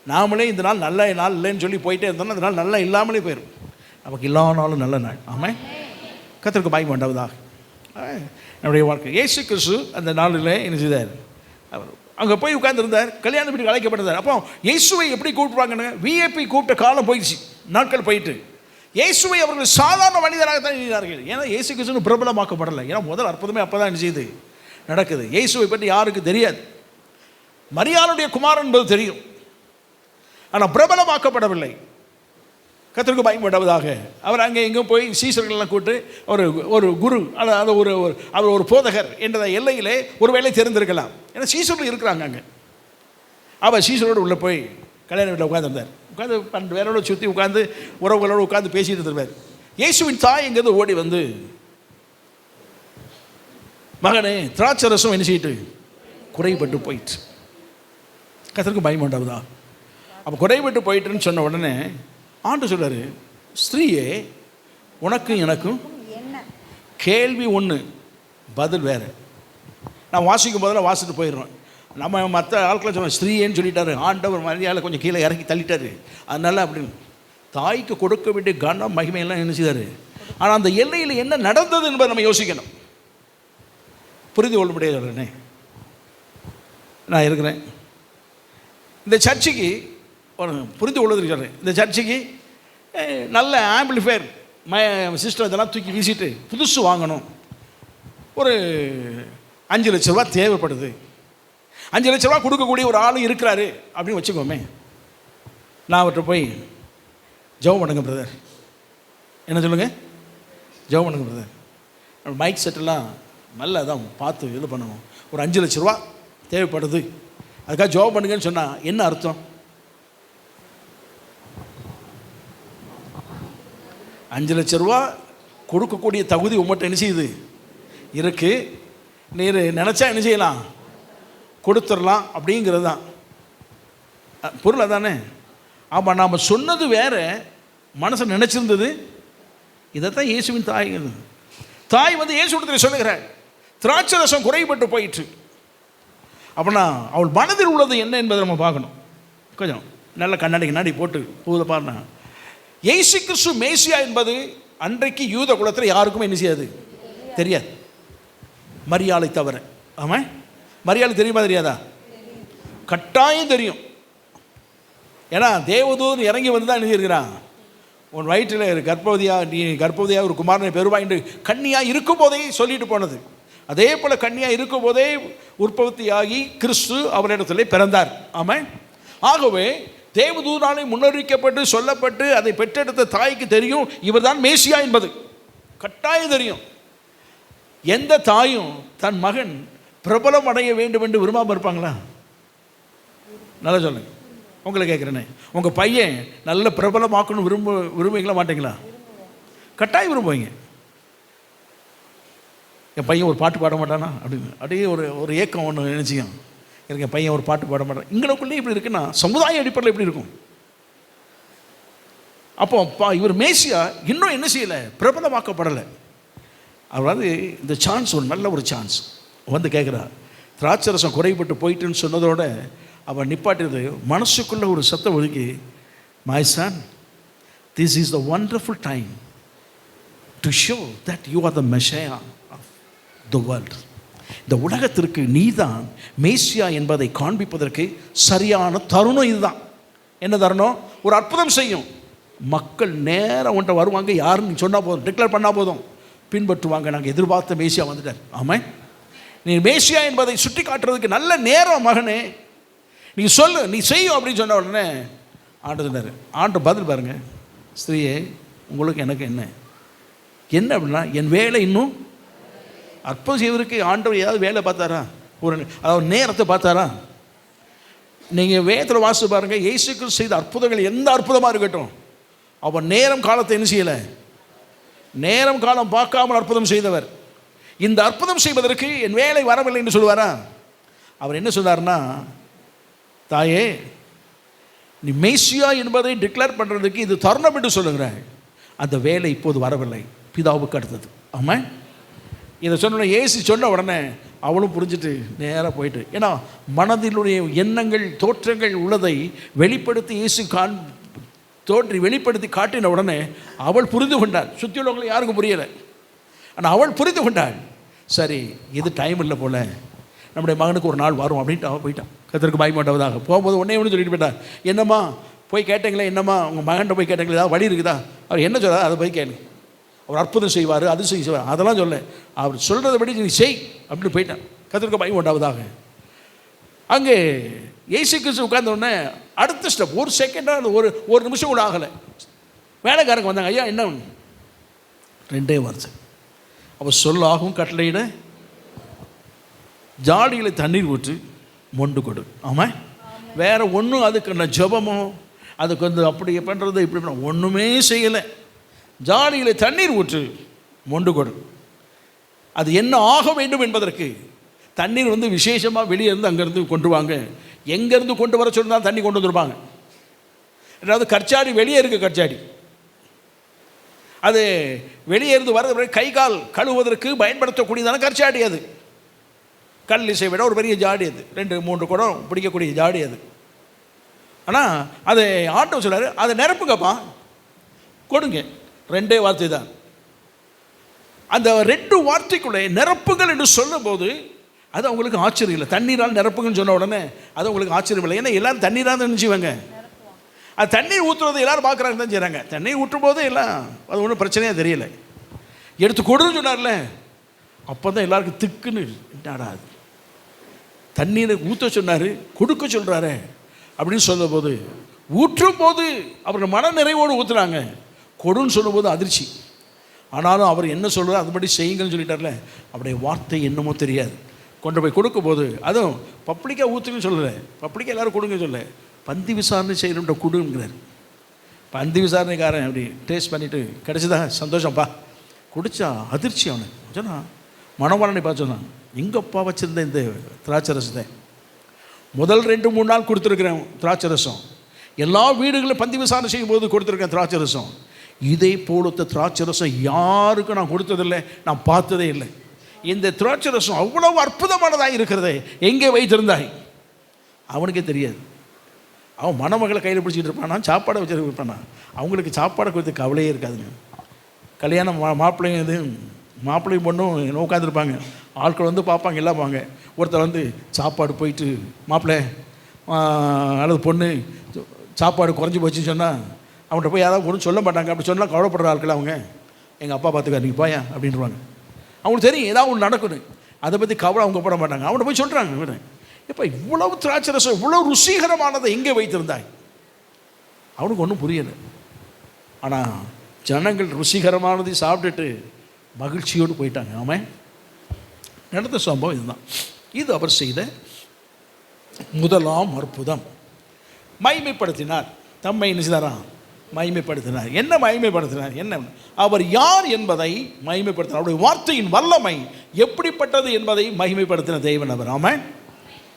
நாமளே இந்த நாள் நல்ல நாள் இல்லைன்னு சொல்லி போயிட்டே இருந்தோம்னா அந்த நாள் நல்லா இல்லாமலே போயிடும். நமக்கு எல்லா நாளும் நல்ல நாள். ஆமாம், கர்த்தருக்கு பாய் வேண்டாவதாக. நம்முடைய வாழ்க்கை இயேசு கிறிஸ்து அந்த நாளில் என்ன செய்தார்? அவர் அங்கே போய் உட்கார்ந்துருந்தார், கல்யாண வீட்டுக்கு அழைக்கப்பட்டிருந்தார். அப்போ இயேசுவை எப்படி கூப்பிடுவாங்கன்னு, விஐபி கூப்பிட்ட காலம் போயிடுச்சு, நாட்கள் போயிட்டு. இயேசுவை அவர்கள் சாதாரண மனிதராக தான் எண்ணினார்கள். ஏன்னா இயேசு கிறிஸ்து பிரபலமாக்கப்படலை. ஏன்னா முதல் அற்புதமே அப்போ தான் என்ன செய்யுது, நடக்குது. இயேசுவை பற்றி யாருக்கு தெரியாது? மரியாளுடைய குமாரன் என்பது தெரியும், ஆனால் பிரபலமாக்கப்படவில்லை. கர்த்தருக்கு பயன்படுவதாக அவர் அங்கே எங்கேயும் போய் சீசர்களெல்லாம் கூப்பிட்டு ஒரு குரு அது அவர் ஒரு போதகர் என்ற எல்லையிலே ஒரு வேலை தெரிந்திருக்கலாம். ஏன்னா சீசர்கள் இருக்கிறாங்க அங்கே. அவர் சீசரோடு உள்ளே போய் கல்யாண வீட்டில் உட்காந்துருந்தார். உட்காந்து 12 பேரோட சுற்றி உட்காந்து உறவுகளோடு உட்காந்து பேசிட்டு இருந்திருப்பார். இயேசுவின் தாய் எங்கேருந்து ஓடி வந்து, மகனே திராட்சரசம் என்ன செய்யிட்டு குறைபட்டு போயிட்டு. கர்த்தருக்கு பயன்படுவதா? அப்போ குறைபட்டு போயிட்டுன்னு சொன்ன உடனே ஆண்டு சொல்றாரு, ஸ்திரீயே உனக்கும் எனக்கும் கேள்வி ஒன்று, பதில் வேறு. நான் வாசிக்கும் போதெல்லாம் வாசிட்டு போயிடுறோம். நம்ம மற்ற ஆட்களை சொல்லுவோம் ஸ்திரீன்னு சொல்லிட்டாரு, ஆண்டவர் மரியாதை கொஞ்சம் கீழே இறக்கி தள்ளிட்டாரு, அதனால அப்படின்னு தாய்க்கு கொடுக்க வேண்டிய கனம் மகிமையெல்லாம் என்ன செய்தார். ஆனால் அந்த எல்லையில் என்ன நடந்தது என்பதை நம்ம யோசிக்கணும், புரிந்து கொள்ள முடியாது. நான் இருக்கிறேன் இந்த சர்ச்சுக்கு, புரிந்து கொள்வதற்கு சொல்கிறேன், இந்த சர்ச்சுக்கு நல்ல ஆம்பிளிஃபையர் சிஸ்டர் இதெல்லாம் தூக்கி வீசிட்டு புதுசு வாங்கணும். ஒரு 5 லட்ச ரூபா தேவைப்படுது. 5 லட்ச ரூபா கொடுக்கக்கூடிய ஒரு ஆள் இருக்கிறாரு அப்படின்னு வச்சுக்கோமே. நான் அவர்கிட்ட போய் ஜெபம் பண்ணுங்க பிரதர், என்ன சொல்லுங்கள், ஜெபம் பண்ணுங்க பிரதர், மைக் செட்டெல்லாம் நல்லா தான் பார்த்து இது பண்ணுவோம், ஒரு 5 லட்ச ரூபா தேவைப்படுது, அதுக்காக ஜெபம் பண்ணுங்கன்னு சொன்னால் என்ன அர்த்தம்? 5 லட்ச ரூபா கொடுக்கக்கூடிய தகுதி உங்கள்கிட்ட என்ன செய்யுது இருக்குது. நீர் நினச்சா என்ன செய்யலாம், கொடுத்துடலாம் அப்படிங்கிறது தான் பொருள். தானே? ஆமாம், நாம் சொன்னது வேறு, மனசை நினச்சிருந்தது. இதைத்தான் இயேசுவின் தாய் வந்து இயேசு இடத்துல சொல்லுகிறார், திராட்சை ரசம் குறைபட்டு போயிற்று. அப்படின்னா அவள் மனதில் உள்ளது என்ன என்பதை நம்ம பார்க்கணும். கொஞ்சம் நல்ல கண்ணாடி போட்டு பூத பாருனா, இயேசு கிறிஸ்து மேசியா என்பது அன்றைக்கு யூத குலத்தில் யாருக்கும் என்ன செய்யாது, தெரியாது, மரியாதை தவிர. ஆமாம், மரியாதை தெரியுமா தெரியாதா? கட்டாயம் தெரியும். ஏன்னா தேவதூதன் இறங்கி வந்து தான் எழுதியிருக்கிறான், உன் வயிற்றில் நீ கர்ப்பவதியாக ஒரு குமாரனை பெறுவாய் என்று கன்னியாக இருக்கும் போதே சொல்லிட்டு போனது. அதே போல் கன்னியாக இருக்கும் போதே உற்பத்தியாகி கிறிஸ்து அவரிடத்திலே பிறந்தார். ஆமாம். ஆகவே தேவதூதனாலே முன்னறிவிக்கப்பட்டு சொல்லப்பட்டு அதை பெற்றெடுத்த தாய்க்கு தெரியும் இவர் தான் மேசியா என்பது கட்டாயம் தெரியும். எந்த தாயும் தன் மகன் பிரபலம் அடைய வேண்டும் என்று விரும்பாமல் இருப்பாங்களா? நல்லா சொல்லுங்க, உங்களை கேட்குறேனே, உங்கள் பையன் நல்ல பிரபலமாக்கணும் விரும்புவீங்களா மாட்டீங்களா? கட்டாயம் விரும்புவீங்க. என் பையன் ஒரு பாட்டு பாட மாட்டானா அப்படின்னு அப்படியே ஒரு ஏக்கம் ஒன்று நினச்சிக்கும். என் பையன் ஒரு பாட்டு பாட மாட்டான். எங்களுக்குள்ளே இப்படி இருக்குன்னா சமுதாய அடிப்படையில் எப்படி இருக்கும்? அப்போ இவர் மேசியா இன்னும் என்ன செய்யலை, பிரபலமாக்கப்படலை. அவர் வந்து இந்த சான்ஸ் ஒரு நல்ல ஒரு சான்ஸ் வந்து கேட்குறார். திராட்சரசம் குறைபட்டு போயிட்டுன்னு சொன்னதோட அவன் நிப்பாட்டியது மனசுக்குள்ளே ஒரு சத்தம் ஒதுக்கி, my son, this is the wonderful time to show that you are the messiah of the world. இந்த உலகத்திற்கு நீதான் மேசியா என்பதை காண்பிப்பதற்கு சரியான தருணம் இதுதான். என்ன தருணம்? ஒரு அற்புதம் செய்யும், மக்கள் நேரம் உன்ட்ட வருவாங்க, யாருன்னு சொன்னால் போதும், டிக்ளேர் பண்ணால் போதும், பின்பற்றுவாங்க, நாங்கள் எதிர்பார்த்த மேசியா வந்துட்டார். ஆமாம், நீ மேசியா என்பதை சுட்டி காட்டுறதுக்கு நல்ல நேரம் மகனே, நீ சொல்லு, நீ செய்யும் அப்படின்னு சொன்ன உடனே ஆண்டு சொன்னார். ஆண்டு பதில் பாருங்க, ஸ்திரீயே உங்களுக்கு எனக்கு என்ன அப்படின்னா, என் வேலை இன்னும் அற்புதம் செய்வதற்கு ஆண்டவர் ஏதாவது வேலை பார்த்தாரா? அதாவது நேரத்தை பார்த்தாரா? நீங்கள் வேதத்தில் வாசித்து பாருங்கள், இயேசு கிறிஸ்து செய்த அற்புதங்கள் எந்த அற்புதமாக இருக்கட்டும், அவன் நேரம் காலத்தை என்ன செய்யலை, நேரம் காலம் பார்க்காமல் அற்புதம் செய்தவர். இந்த அற்புதம் செய்வதற்கு என் வேலை வரவில்லை என்று சொல்லுவாரா? அவர் என்ன சொன்னார்னா, தாயே நீ மேசியா என்பதை டிக்ளேர் பண்ணுறதுக்கு இது தருணம் என்று சொல்லுகிறாய், அந்த வேலை இப்போது வரவில்லை, பிதாவுக்கு அடுத்தது. ஆமாம், இதை சொன்ன ஏசி சொன்ன உடனே அவளும் புரிஞ்சுட்டு நேராக போயிட்டு, ஏன்னா மனதிலுடைய எண்ணங்கள் தோற்றங்கள் உள்ளதை வெளிப்படுத்தி இயேசு தோன்றி வெளிப்படுத்தி காட்டின உடனே அவள் புரிந்து கொண்டாள். சுற்றியுள்ளவங்களை யாருக்கும் புரியலை, ஆனால் அவள் புரிந்து கொண்டாள். சரி, இது டைம் இல்லை போல், நம்முடைய மகனுக்கு ஒரு நாள் வரும் அப்படின்ட்டு அவள் போயிட்டான். கர்த்தருக்கு பயமாட்டவதாக போகும்போது ஒன்றே ஒன்று சொல்லிட்டு போயிட்டான். என்னம்மா போய் கேட்டீங்களே, என்னம்மா உங்கள் மகன்கிட்ட போய் கேட்டீங்களா, ஏதாவது வழி இருக்குதா? அவர் என்ன சொல்கிறார் அதை போய் கேளு, அவர் அற்புதம் செய்வார், அது செய்வார், அதெல்லாம் சொல்ல, அவர் சொல்கிறத படி நீ செய் அப்படின்னு போயிட்டான். கர்த்தருக்கு பயம் உண்டாவதாக. அங்கே இயேசு கிறிஸ்து உட்கார்ந்த உடனே அடுத்த ஸ்டெப், ஒரு செகண்டாக ஒரு நிமிஷம் கூட ஆகலை, வேலைக்காரங்க வந்தாங்க. ஐயா என்ன? 2 வார்த்தை. அவர் சொல்லாகும் கட்டளையிட ஜாடிகளை தண்ணீர் ஊற்று மொண்டு கொடு. ஆமாம், வேறு ஒன்றும் அதுக்கு ஜபமோ அதுக்கு வந்து அப்படி பண்ணுறது இப்படி பண்ண ஒன்றுமே செய்யலை. ஜாடிகளை தண்ணீர் ஊற்று மொண்டு கொடு. அது என்ன ஆக வேண்டும் என்பதற்கு தண்ணீர் வந்து விசேஷமாக வெளியே இருந்து அங்கேருந்து கொண்டு வாங்க, எங்கேருந்து கொண்டு வர சொன்னால் தண்ணி கொண்டு வந்துருப்பாங்க. அதாவது கற்சாடி வெளியே இருக்குது, கற்சாடி அது வெளியே இருந்து வர கை கால் கழுவுவதற்கு பயன்படுத்தக்கூடியதான கற்சாடி. அது கல் இசை விட ஒரு பெரிய ஜாடி, அது 2-3 குடம் பிடிக்கக்கூடிய ஜாடி அது. ஆனால் அது ஆட்டோ சொல்லாரு, அதை நிரப்புங்கப்பா கொடுங்க. 2 வார்த்தை தான். அந்த 2 வார்த்தைக்குள்ளே நிரப்புங்கள் என்று சொல்லும்போது அது அவங்களுக்கு ஆச்சரியம் இல்லை. தண்ணீரால் நிரப்புங்கன்னு சொன்ன உடனே அது அவங்களுக்கு ஆச்சரியம் இல்லை. ஏன்னா எல்லாரும் தண்ணீராக நினச்சிவாங்க. அது தண்ணீர் ஊற்றுறது எல்லோரும் பார்க்குறாங்க தான் செய்கிறாங்க. தண்ணீர் ஊற்றும் போது எல்லாம் அது ஒன்றும் பிரச்சனையாக தெரியல. எடுத்து கொடுன்னு சொன்னார்ல, அப்போ தான் எல்லாருக்கும் திக்குன்னு என்னடா அது தண்ணீரை ஊற்ற சொன்னார், கொடுக்க சொல்கிறாரு அப்படின்னு சொல்லும் போது, ஊற்றும் போது அவர்கள் மன நிறைவோடு ஊற்றுறாங்க. கொடுன்னு சொல்லும்போது அதிர்ச்சி. ஆனாலும் அவர் என்ன சொல்கிறார் அதுபடி செய்யுங்கன்னு சொல்லிட்டார்ல, அவருடைய வார்த்தை என்னமோ தெரியாது. கொண்டு போய் கொடுக்கும்போது, அதுவும் பப்ளிக்காக ஊற்றுங்கன்னு சொல்லலை, பப்ளிக்காக எல்லோரும் கொடுங்க சொல்ல, பந்தி விசாரணை செய்யணுன்ற கொடுங்கிறார். பந்தி விசாரணைக்காரன் அப்படி டேஸ்ட் பண்ணிவிட்டு கிடச்சிதா சந்தோஷம்ப்பா, குடித்தா அதிர்ச்சி. அவனுக்கு சொன்னான், மனவாளனை பார்த்து சொன்னான், எங்கப்பா வச்சுருந்த இந்த திராட்சை ரசத்தை முதல் 2-3 நாள் கொடுத்துருக்குறேன் திராட்சை ரசம், எல்லா வீடுகளிலும் பந்தி விசாரணை செய்யும் போது கொடுத்துருக்கேன் திராட்சை ரசம், இதே போலத்த திராட்சை ரசம் யாருக்கும் நான் கொடுத்ததில்லை, நான் பார்த்ததே இல்லை. இந்த திராட்சை ரசம் அவ்வளவு அற்புதமானதாக இருக்கிறதே, எங்கே வைத்திருந்தாய்? அவனுக்கே தெரியாது. அவன் மணமகளை கையில் பிடிச்சிட்டு இருப்பானா, சாப்பாடை வச்சுட்டு இருப்பானா, அவங்களுக்கு சாப்பாடை குறித்து கவலையே இருக்காதுங்க. கல்யாணம் மாப்பிள்ளையும் பொண்ணும் உட்காந்துருப்பாங்க, ஆட்கள் வந்து பார்ப்பாங்க, எல்லாம் வாங்க. ஒருத்தர் வந்து சாப்பாடு போயிட்டு, மாப்பிள்ளை அல்லது பொண்ணு சாப்பாடு குறைஞ்சி போச்சுன்னு சொன்னால் அவன்கிட்ட போய் யாராவது ஒன்றும் சொல்ல மாட்டாங்க. அப்படி சொன்னால் கவலைப்படுற ஆட்கள் அவங்க, எங்கள் அப்பா பார்த்துக்காரு நீங்கள் போயா அப்படின்ட்டுருவாங்க. அவங்களுக்கு தெரியும் ஏதாவது ஒன்று நடக்கணும், அதை பற்றி கவலை அவங்க பட மாட்டாங்க. அவன்கிட்ட போய் சொல்கிறாங்க, இப்போ இவ்வளவு திராட்சை ரசம் இவ்வளவு ருசிகரமானதை எங்கே வைத்திருந்தாய்? அவனுக்கு ஒன்றும் புரியலை. ஆனால் ஜனங்கள் ருசிகரமானதை சாப்பிட்டுட்டு மகிழ்ச்சியோடு போயிட்டாங்க. ஆமாம், நடந்த சம்பவம் இதுதான். இது அவர் செய்த முதலாம் அற்புதம். மகிமைப்படுத்தினார், தம்மை நினைச்சாரா மகிமைப்படுத்தினார். என்ன மகிமைப்படுத்தினார்? என்ன அவர் யார் என்பதை மகிமைப்படுத்தினார். அவருடைய வார்த்தையின் வல்லமை எப்படிப்பட்டது என்பதை மகிமைப்படுத்தின தேவன் அவர். ஆமாம்,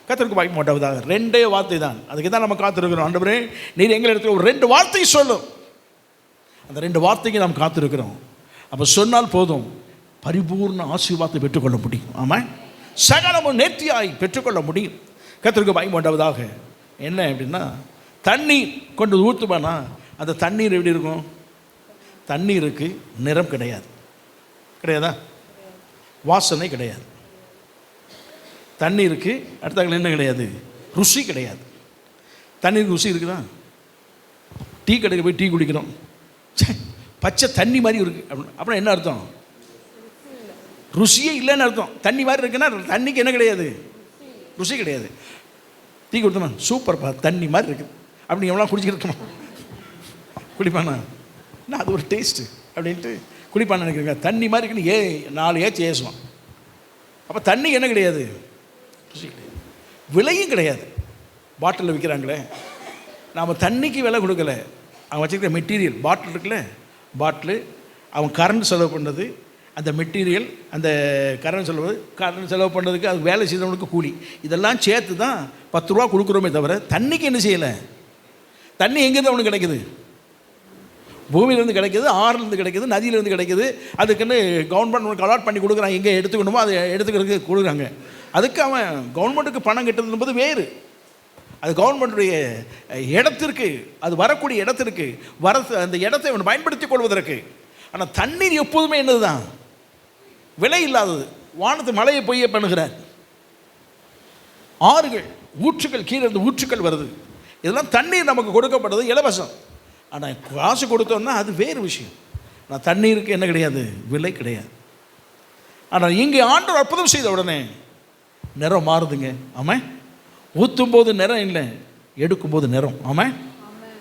கர்த்தருக்கு மகிமை உண்டாவதாக. 2 வார்த்தை தான், அதுக்கு தான் நம்ம காத்திருக்கிறோம். ஆண்டவரே நீர் எங்கள் இடத்துல ஒரு 2 வார்த்தை சொல்லும், அந்த 2 வார்த்தைக்கு நாம் காத்திருக்கிறோம். அப்போ சொன்னால் போதும், பரிபூர்ண ஆசீர்வாதத்தை பெற்றுக்கொள்ள முடியும். ஆமாம், சகலமும் நேர்த்தியாய் பெற்றுக்கொள்ள முடியும். கர்த்தருக்கு மகிமை உண்டாவதாக. என்ன அப்படின்னா, தண்ணீர் கொண்டு ஊற்றுவானா, அந்த தண்ணீர் எப்படி இருக்கும்? தண்ணீருக்கு நிறம் கிடையாது, கிடையாதா? வாசனை கிடையாது. தண்ணீருக்கு அடுத்தாக்கள் என்ன கிடையாது? ருசி கிடையாது. தண்ணீருக்கு ருசி இருக்குதா? டீ கடைக்கு போய் டீ குடிக்கிறோம், பச்சை தண்ணி மாதிரி இருக்குது அப்புறம் என்ன அர்த்தம்? ருசியே இல்லைன்னு அர்த்தம். தண்ணி மாதிரி இருக்குன்னா தண்ணிக்கு என்ன கிடையாது? ருசி கிடையாது. டீ கொடுத்தோமா, சூப்பர்ப்பா தண்ணி மாதிரி இருக்குது அப்படி எவ்வளோ குடிச்சிக்கிட்டு இருக்கணும், குடிப்பானா? நான் அது ஒரு டேஸ்ட்டு அப்படின்ட்டு குடிப்பான்னு நினைக்கிறேங்க. தண்ணி மாதிரி இருக்குன்னு 4 ஏச்சு ஏசுவான். அப்போ தண்ணி என்ன கிடையாது? ருசி கிடையாது, விலையும் கிடையாது. பாட்டிலில் விற்கிறாங்களே, நாம் தண்ணிக்கு விலை கொடுக்கல, அவன் வச்சுருக்கிற மெட்டீரியல் பாட்டில் இருக்குல்ல, பாட்டிலு அவன் கரண்ட் செலவு பண்ணது, அந்த மெட்டீரியல், அந்த கரண்ட் செலவு பண்ணுறதுக்கு அது வேலை செய்தவனுக்கு கூலி, இதெல்லாம் சேர்த்து தான் 10 ரூபா கொடுக்குறோமே தவிர தண்ணிக்கு என்ன செய்யலை. தண்ணி எங்கேருந்து அவனுக்கு கிடைக்குது? பூமியிலேருந்து கிடைக்கிது, ஆறுலேருந்து கிடைக்கிது, நதியிலேருந்து கிடைக்கிது. அதுக்குன்னு கவர்மெண்ட் அலாட் பண்ணி கொடுக்குறான், எங்கே எடுத்துக்கணுமோ அதை எடுத்துக்கிறதுக்கு கொடுக்குறாங்க. அதுக்கு அவன் கவர்மெண்ட்டுக்கு பணம் கட்டுறது வேறு, அது கவர்மெண்ட்டுடைய இடத்திற்கு, அது வரக்கூடிய இடத்திற்கு அந்த இடத்தை அவன் பயன்படுத்தி கொள்வதற்கு. ஆனால் தண்ணீர் எப்போதுமே என்னது தான்? விலை இல்லாதது. வானத்து மழையை பொய்ய பண்ணுகிறார், ஆறுகள் ஊற்றுக்கள் கீழே இருந்து ஊற்றுக்கள் வருது, இதெல்லாம் தண்ணீர் நமக்கு கொடுக்கப்படுறது இலவசம். ஆனால் காசு கொடுத்தோம்னா அது வேறு விஷயம். ஆனால் தண்ணீருக்கு என்ன கிடையாது? விலை கிடையாது. ஆனால் இங்கே ஆண்டவர் அற்புதம் செய்த உடனே நிறம் மாறுதுங்க. ஆமாம், ஊற்றும் போது நிறம் இல்லை, எடுக்கும்போது நிறம். ஆமாம்,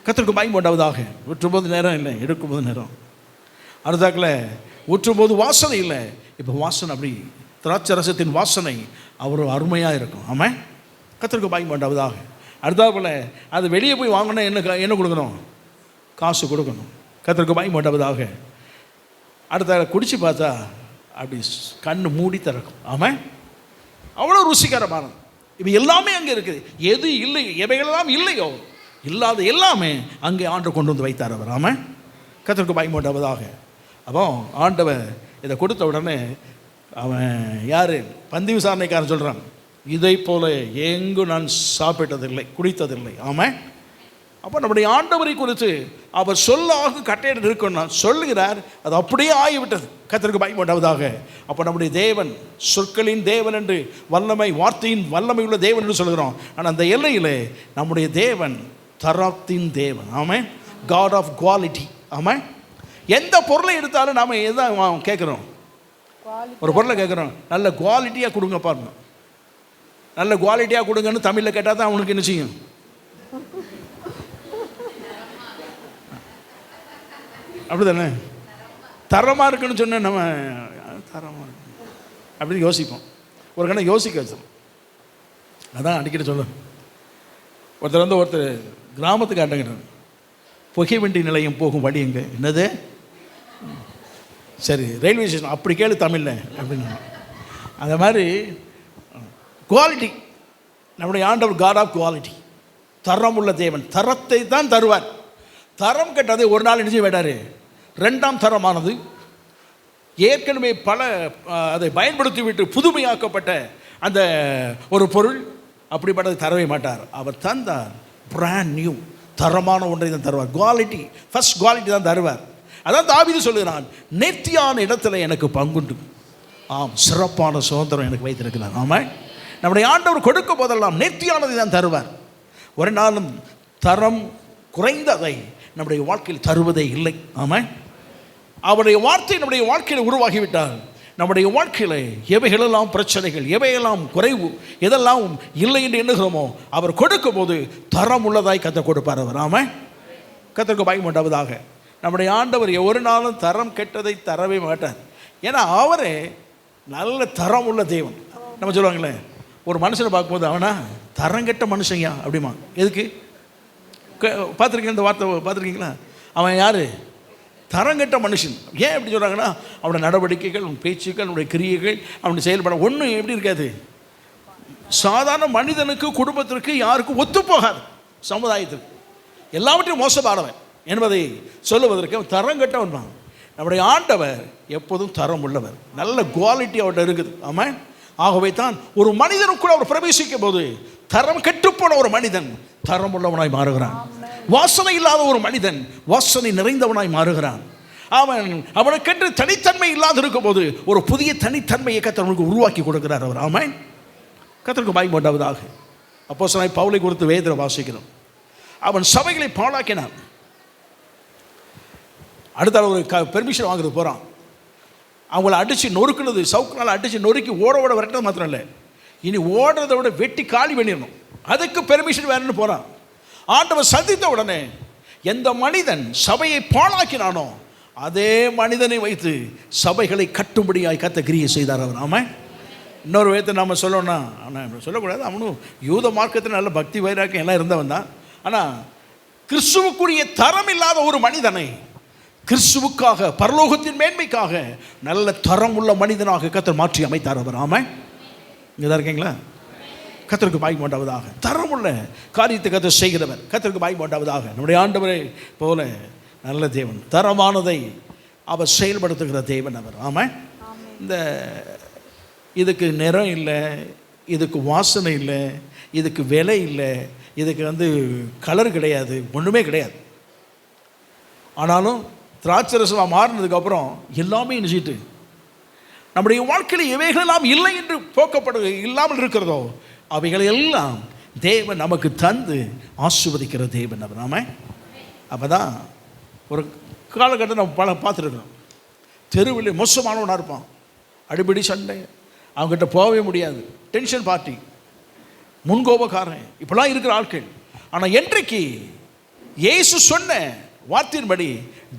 கர்த்தருக்கு மகிமை உண்டாவதாக. ஊற்றும்போது நிறம் இல்லை, எடுக்கும்போது நிறம். அடுத்தாக்கில் ஊற்றும்போது வாசனை இல்லை, இப்போ வாசனை அப்படி திராட்சை ரசத்தின் வாசனை அவர் அருமையாக இருக்கும். ஆமாம், கர்த்தருக்கு மகிமை உண்டாவதாக. அடுத்தாப்புல அது வெளியே போய் வாங்கினா என்ன கொடுக்கணும்? காசு கொடுக்கணும். கர்த்தருக்கு மகிமை உண்டாவதாக. அடுத்த குடிச்சு பார்த்தா அப்படி கண்ணு மூடி திறக்கும். ஆமாம், அவ்வளோ ருசிகரமானது. இப்போ எல்லாமே அங்கே இருக்குது. எது இல்லை, எவைகளெல்லாம் இல்லையோ இல்லாத எல்லாமே அங்கே ஆண்டவர் கொண்டு வந்து வைத்தார் அவர். ஆமாம், கர்த்தருக்கு மகிமை உண்டாவதாக. அப்போ ஆண்டவர் இதை கொடுத்த உடனே அவன் யார்? பந்தி விசாரணைக்காரன் சொல்கிறான், இதை போல எங்கும் நான் சாப்பிட்டதில்லை, குடித்ததில்லை. ஆமாம், அப்போ நம்முடைய ஆண்டவரை குறித்து அவர் சொல்லாக கட்டையிட்டு இருக்கணும் சொல்லுகிறார், அது அப்படியே ஆகிவிட்டது. கர்த்தருக்கு மகிமை உண்டாவதாக. அப்போ நம்முடைய தேவன் சொற்களின் தேவன் என்று, வல்லமை வார்த்தையின் வல்லமை உள்ள தேவன் என்று சொல்கிறோம். ஆனால் அந்த எல்லையில் நம்முடைய தேவன் தரத்தின் தேவன். Amen. God of quality. Amen. எந்த பொருளை எடுத்தாலும் நாம் எதான் கேட்குறோம்? ஒரு பொருளை கேட்குறோம், நல்ல குவாலிட்டியாக கொடுங்க பாருங்க. நல்ல குவாலிட்டியாக கொடுங்கன்னு தமிழில் கேட்டால் தான் அவனுக்கு என்ன செய்யும்? அப்படி தானே? தரமாக இருக்குன்னு சொன்ன நம்ம தரமாக இருக்கு அப்படின்னு யோசிப்போம். ஒரு கணம் யோசிக்க வச்சோம். அதான் அடிக்கடி சொல்லுவேன். ஒருத்தர் கிராமத்துக்கு ஆட்டங்கிட்டார். புகை வண்டி நிலையம் போகும் வழி எங்கே? என்னது? சரி, ரயில்வே ஸ்டேஷன். அப்படி கேளு தமிழில் அப்படின்னு. அந்த மாதிரி குவாலிட்டி. நம்முடைய ஆண்டவர் காட் ஆஃப் குவாலிட்டி, தரம் உள்ள தேவன். தரத்தை தான் தருவார். தரம் கெட்டது ஒரு நாள் நினைச்சு வேண்டாரு. ரெண்டாம் தரமானது ஏற்கனவே அதை பயன்படுத்தி விட்டு புதுமையாக்கப்பட்ட அந்த ஒரு பொருள், அப்படிப்பட்டதை தரவே மாட்டார். அவர் தந்தார் பிராண்ட் நியூ, தரமான ஒன்றை தான் தருவார். குவாலிட்டி, ஃபர்ஸ்ட் குவாலிட்டி தான் தருவார். அதான் தாவீது சொல்லுகிறான், நேர்த்தியான இடத்துல எனக்கு பங்குண்டு, ஆம், சிறப்பான சுதந்திரம் எனக்கு வைத்திருக்கிறார். ஆமாம், நம்முடைய ஆண்டவர் கொடுக்கும் போதெல்லாம் நேர்த்தியானதை தான் தருவார். ஒரு நாளும் தரம் குறைந்ததை நம்முடைய வாழ்க்கையில் தருவதே இல்லை. ஆமாம், அவருடைய வார்த்தை நம்முடைய வாழ்க்கையில் உருவாகிவிட்டால் நம்முடைய வாழ்க்கையில் எவைகளெல்லாம் பிரச்சனைகள், எவையெல்லாம் குறைவு, எதெல்லாம் இல்லை என்று எண்ணுகிறோமோ அவர் கொடுக்கும் போது தரம் உள்ளதாய் கர்த்தர் கொடுப்பார். அவர் ஆமாம், கர்த்தருக்கு பயன் உண்டாவதாக. நம்முடைய ஆண்டவர் ஒரு நாளும் தரம் கெட்டதை தரவே மாட்டார். ஏன்னா அவரே நல்ல தரம் உள்ள தேவன். நம்ம சொல்லுவாங்களே, ஒரு மனுஷனை பார்க்கும்போது அவனா தரம் கெட்ட மனுஷங்க அப்படிமா. எதுக்கு பார்த்துருக்கீங்க? இந்த வார்த்தை பார்த்துருக்கீங்களா? அவன் யார்? தரங்கெட்ட மனுஷன். ஏன் எப்படி சொல்கிறாங்கன்னா, அவனுடைய நடவடிக்கைகள், அவன் பேச்சுக்கள், அவனுடைய கிரியைகள், அவனுடைய செயல்பட ஒன்றும் எப்படி இருக்காது, சாதாரண மனிதனுக்கு, குடும்பத்திற்கு, யாருக்கும் ஒத்துப்போகாது, சமுதாயத்திற்கு எல்லாவற்றையும் மோசமானவன் என்பதை சொல்லுவதற்கு அவன் தரங்கெட்டவன் தான். நம்முடைய ஆண்டவர் எப்போதும் தரம் உள்ளவர், நல்ல குவாலிட்டி அவர்கிட்ட இருக்குது. ஆமாம், ஆகவே தான் ஒரு மனிதனுக்குள்ள அவர் பிரவேசிக்கும் போது தரம் கெட்டுப்போன ஒரு மனிதன் தரம் உள்ளவனாய் மாறுகிறான். வாசனை இல்லாத ஒரு மனிதன் வாசனை நிறைந்தவனாய் மாறுகிறான். அவனுக்கென்று தனித்தன்மை இல்லாத இருக்கும் போது ஒரு புதிய தனித்தன்மையை கர்த்தருக்கு உருவாக்கி கொடுக்கிறார் அவர். ஆமென், கர்த்தருக்கு பயன் உண்டாவதாக. அப்போஸ்தலனாகிய பவுலை குறித்து வேதத்தில் வாசிக்கிறோம். அவன் சபைகளை பாழாக்கினான். அடுத்த ஒரு பெர்மிஷன் வாங்குறது போகிறான். அவங்கள அடித்து நொறுக்குனது, சவுக்குனால அடித்து நொறுக்கி ஓட விரட்டது மாத்திரம் இல்லை, இனி ஓடுறதை விட வெட்டி காலி பண்ணிடணும், அதுக்கு பெர்மிஷன் வேணும்னு போகிறான். ஆண்டவர் சந்தித்த உடனே எந்த மனிதன் சபையை பாழாக்கினானோ அதே மனிதனை வைத்து சபைகளை கட்டும்படியாய் கர்த்தர் கிரியை செய்தார் அவர். ஆமாம், இன்னொரு விதத்தை நாம் சொல்லணும்னா, ஆனால் சொல்லக்கூடாது, அவனும் யூத மார்க்கத்தில் நல்ல பக்தி வைராக்கியம் எல்லாம் இருந்தவன் தான். ஆனால் கிறிஸ்துவுக்குரிய தரம் இல்லாத ஒரு மனிதனை கிறிஸ்துவுக்காக, பரலோகத்தின் மேன்மைக்காக நல்ல தரம் உள்ள மனிதனாக கர்த்தர் மாற்றி அமைத்தார் அவர். ஆமாம், இங்கே தான் இருக்கீங்களா? கர்த்தருக்கு பாய் உண்டாவதாக. தரமுள்ள காரியத்தை கர்த்தர் செய்கிறவர், கர்த்தருக்கு பாய் உண்டாவதாக. நம்முடைய ஆண்டவரை போல நல்ல தேவன், தரமானதை அவர் செயல்படுத்துகிற தேவன் அவர். ஆமாம், இந்த இதுக்கு நிறம் இல்லை, இதுக்கு வாசனை இல்லை, இதுக்கு விலை இல்லை, இதுக்கு கலர் கிடையாது, ஒன்றுமே கிடையாது. ஆனாலும் திராட்சரசமாக மாறினதுக்கப்புறம் எல்லாமே நினைச்சிட்டு நம்முடைய வாழ்க்கையில் எவைகளெல்லாம் இல்லை என்று இல்லாமல் இருக்கிறதோ அவைகளை எல்லாம் தேவன் நமக்கு தந்து ஆசீர்வதிக்கிற தேவன் அவர். நாம அப்போ தான் ஒரு காலகட்டம் நம்ம பார்த்துருக்கோம். தெருவில் மோசமானவனாக இருப்பான், அடிப்படி சண்டை, அவங்ககிட்ட போகவே முடியாது, டென்ஷன் பார்ட்டி, முன்கோபக்காரன், இப்படிலாம் இருக்கிற ஆட்கள். ஆனால் என்றைக்கு இயேசு சொன்ன வார்த்தையின்படி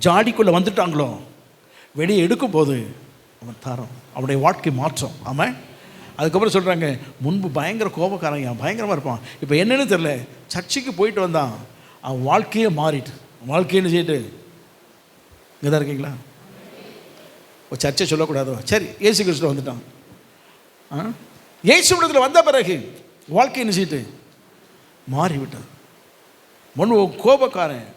ஜாடிக்குள்ளே வந்துட்டாங்களோ, வெளியே எடுக்கும் போது அவன் தரம், அவனுடைய வாழ்க்கை மாற்றம். ஆமாம், அதுக்கப்புறம் சொல்கிறாங்க, முன்பு பயங்கர கோபக்காரங்க, பயங்கரமாக இருப்பான், இப்போ என்னன்னு தெரியல, சர்ச்சுக்கு போயிட்டு வந்தான், அவன் வாழ்க்கையே மாறிட்டு, வாழ்க்கைன்னு செய்யிட்டு. இங்கே தான் இருக்கீங்களா? ஒரு சர்ச்சை சொல்லக்கூடாதோ, சரி, இயேசு கிறிஸ்து வந்துட்டான். இயேசு இடத்துல வந்த பிறகு வாழ்க்கைன்னு செய்யிட்டு மாறிவிட்டான். முன்பு கோபக்காரன்,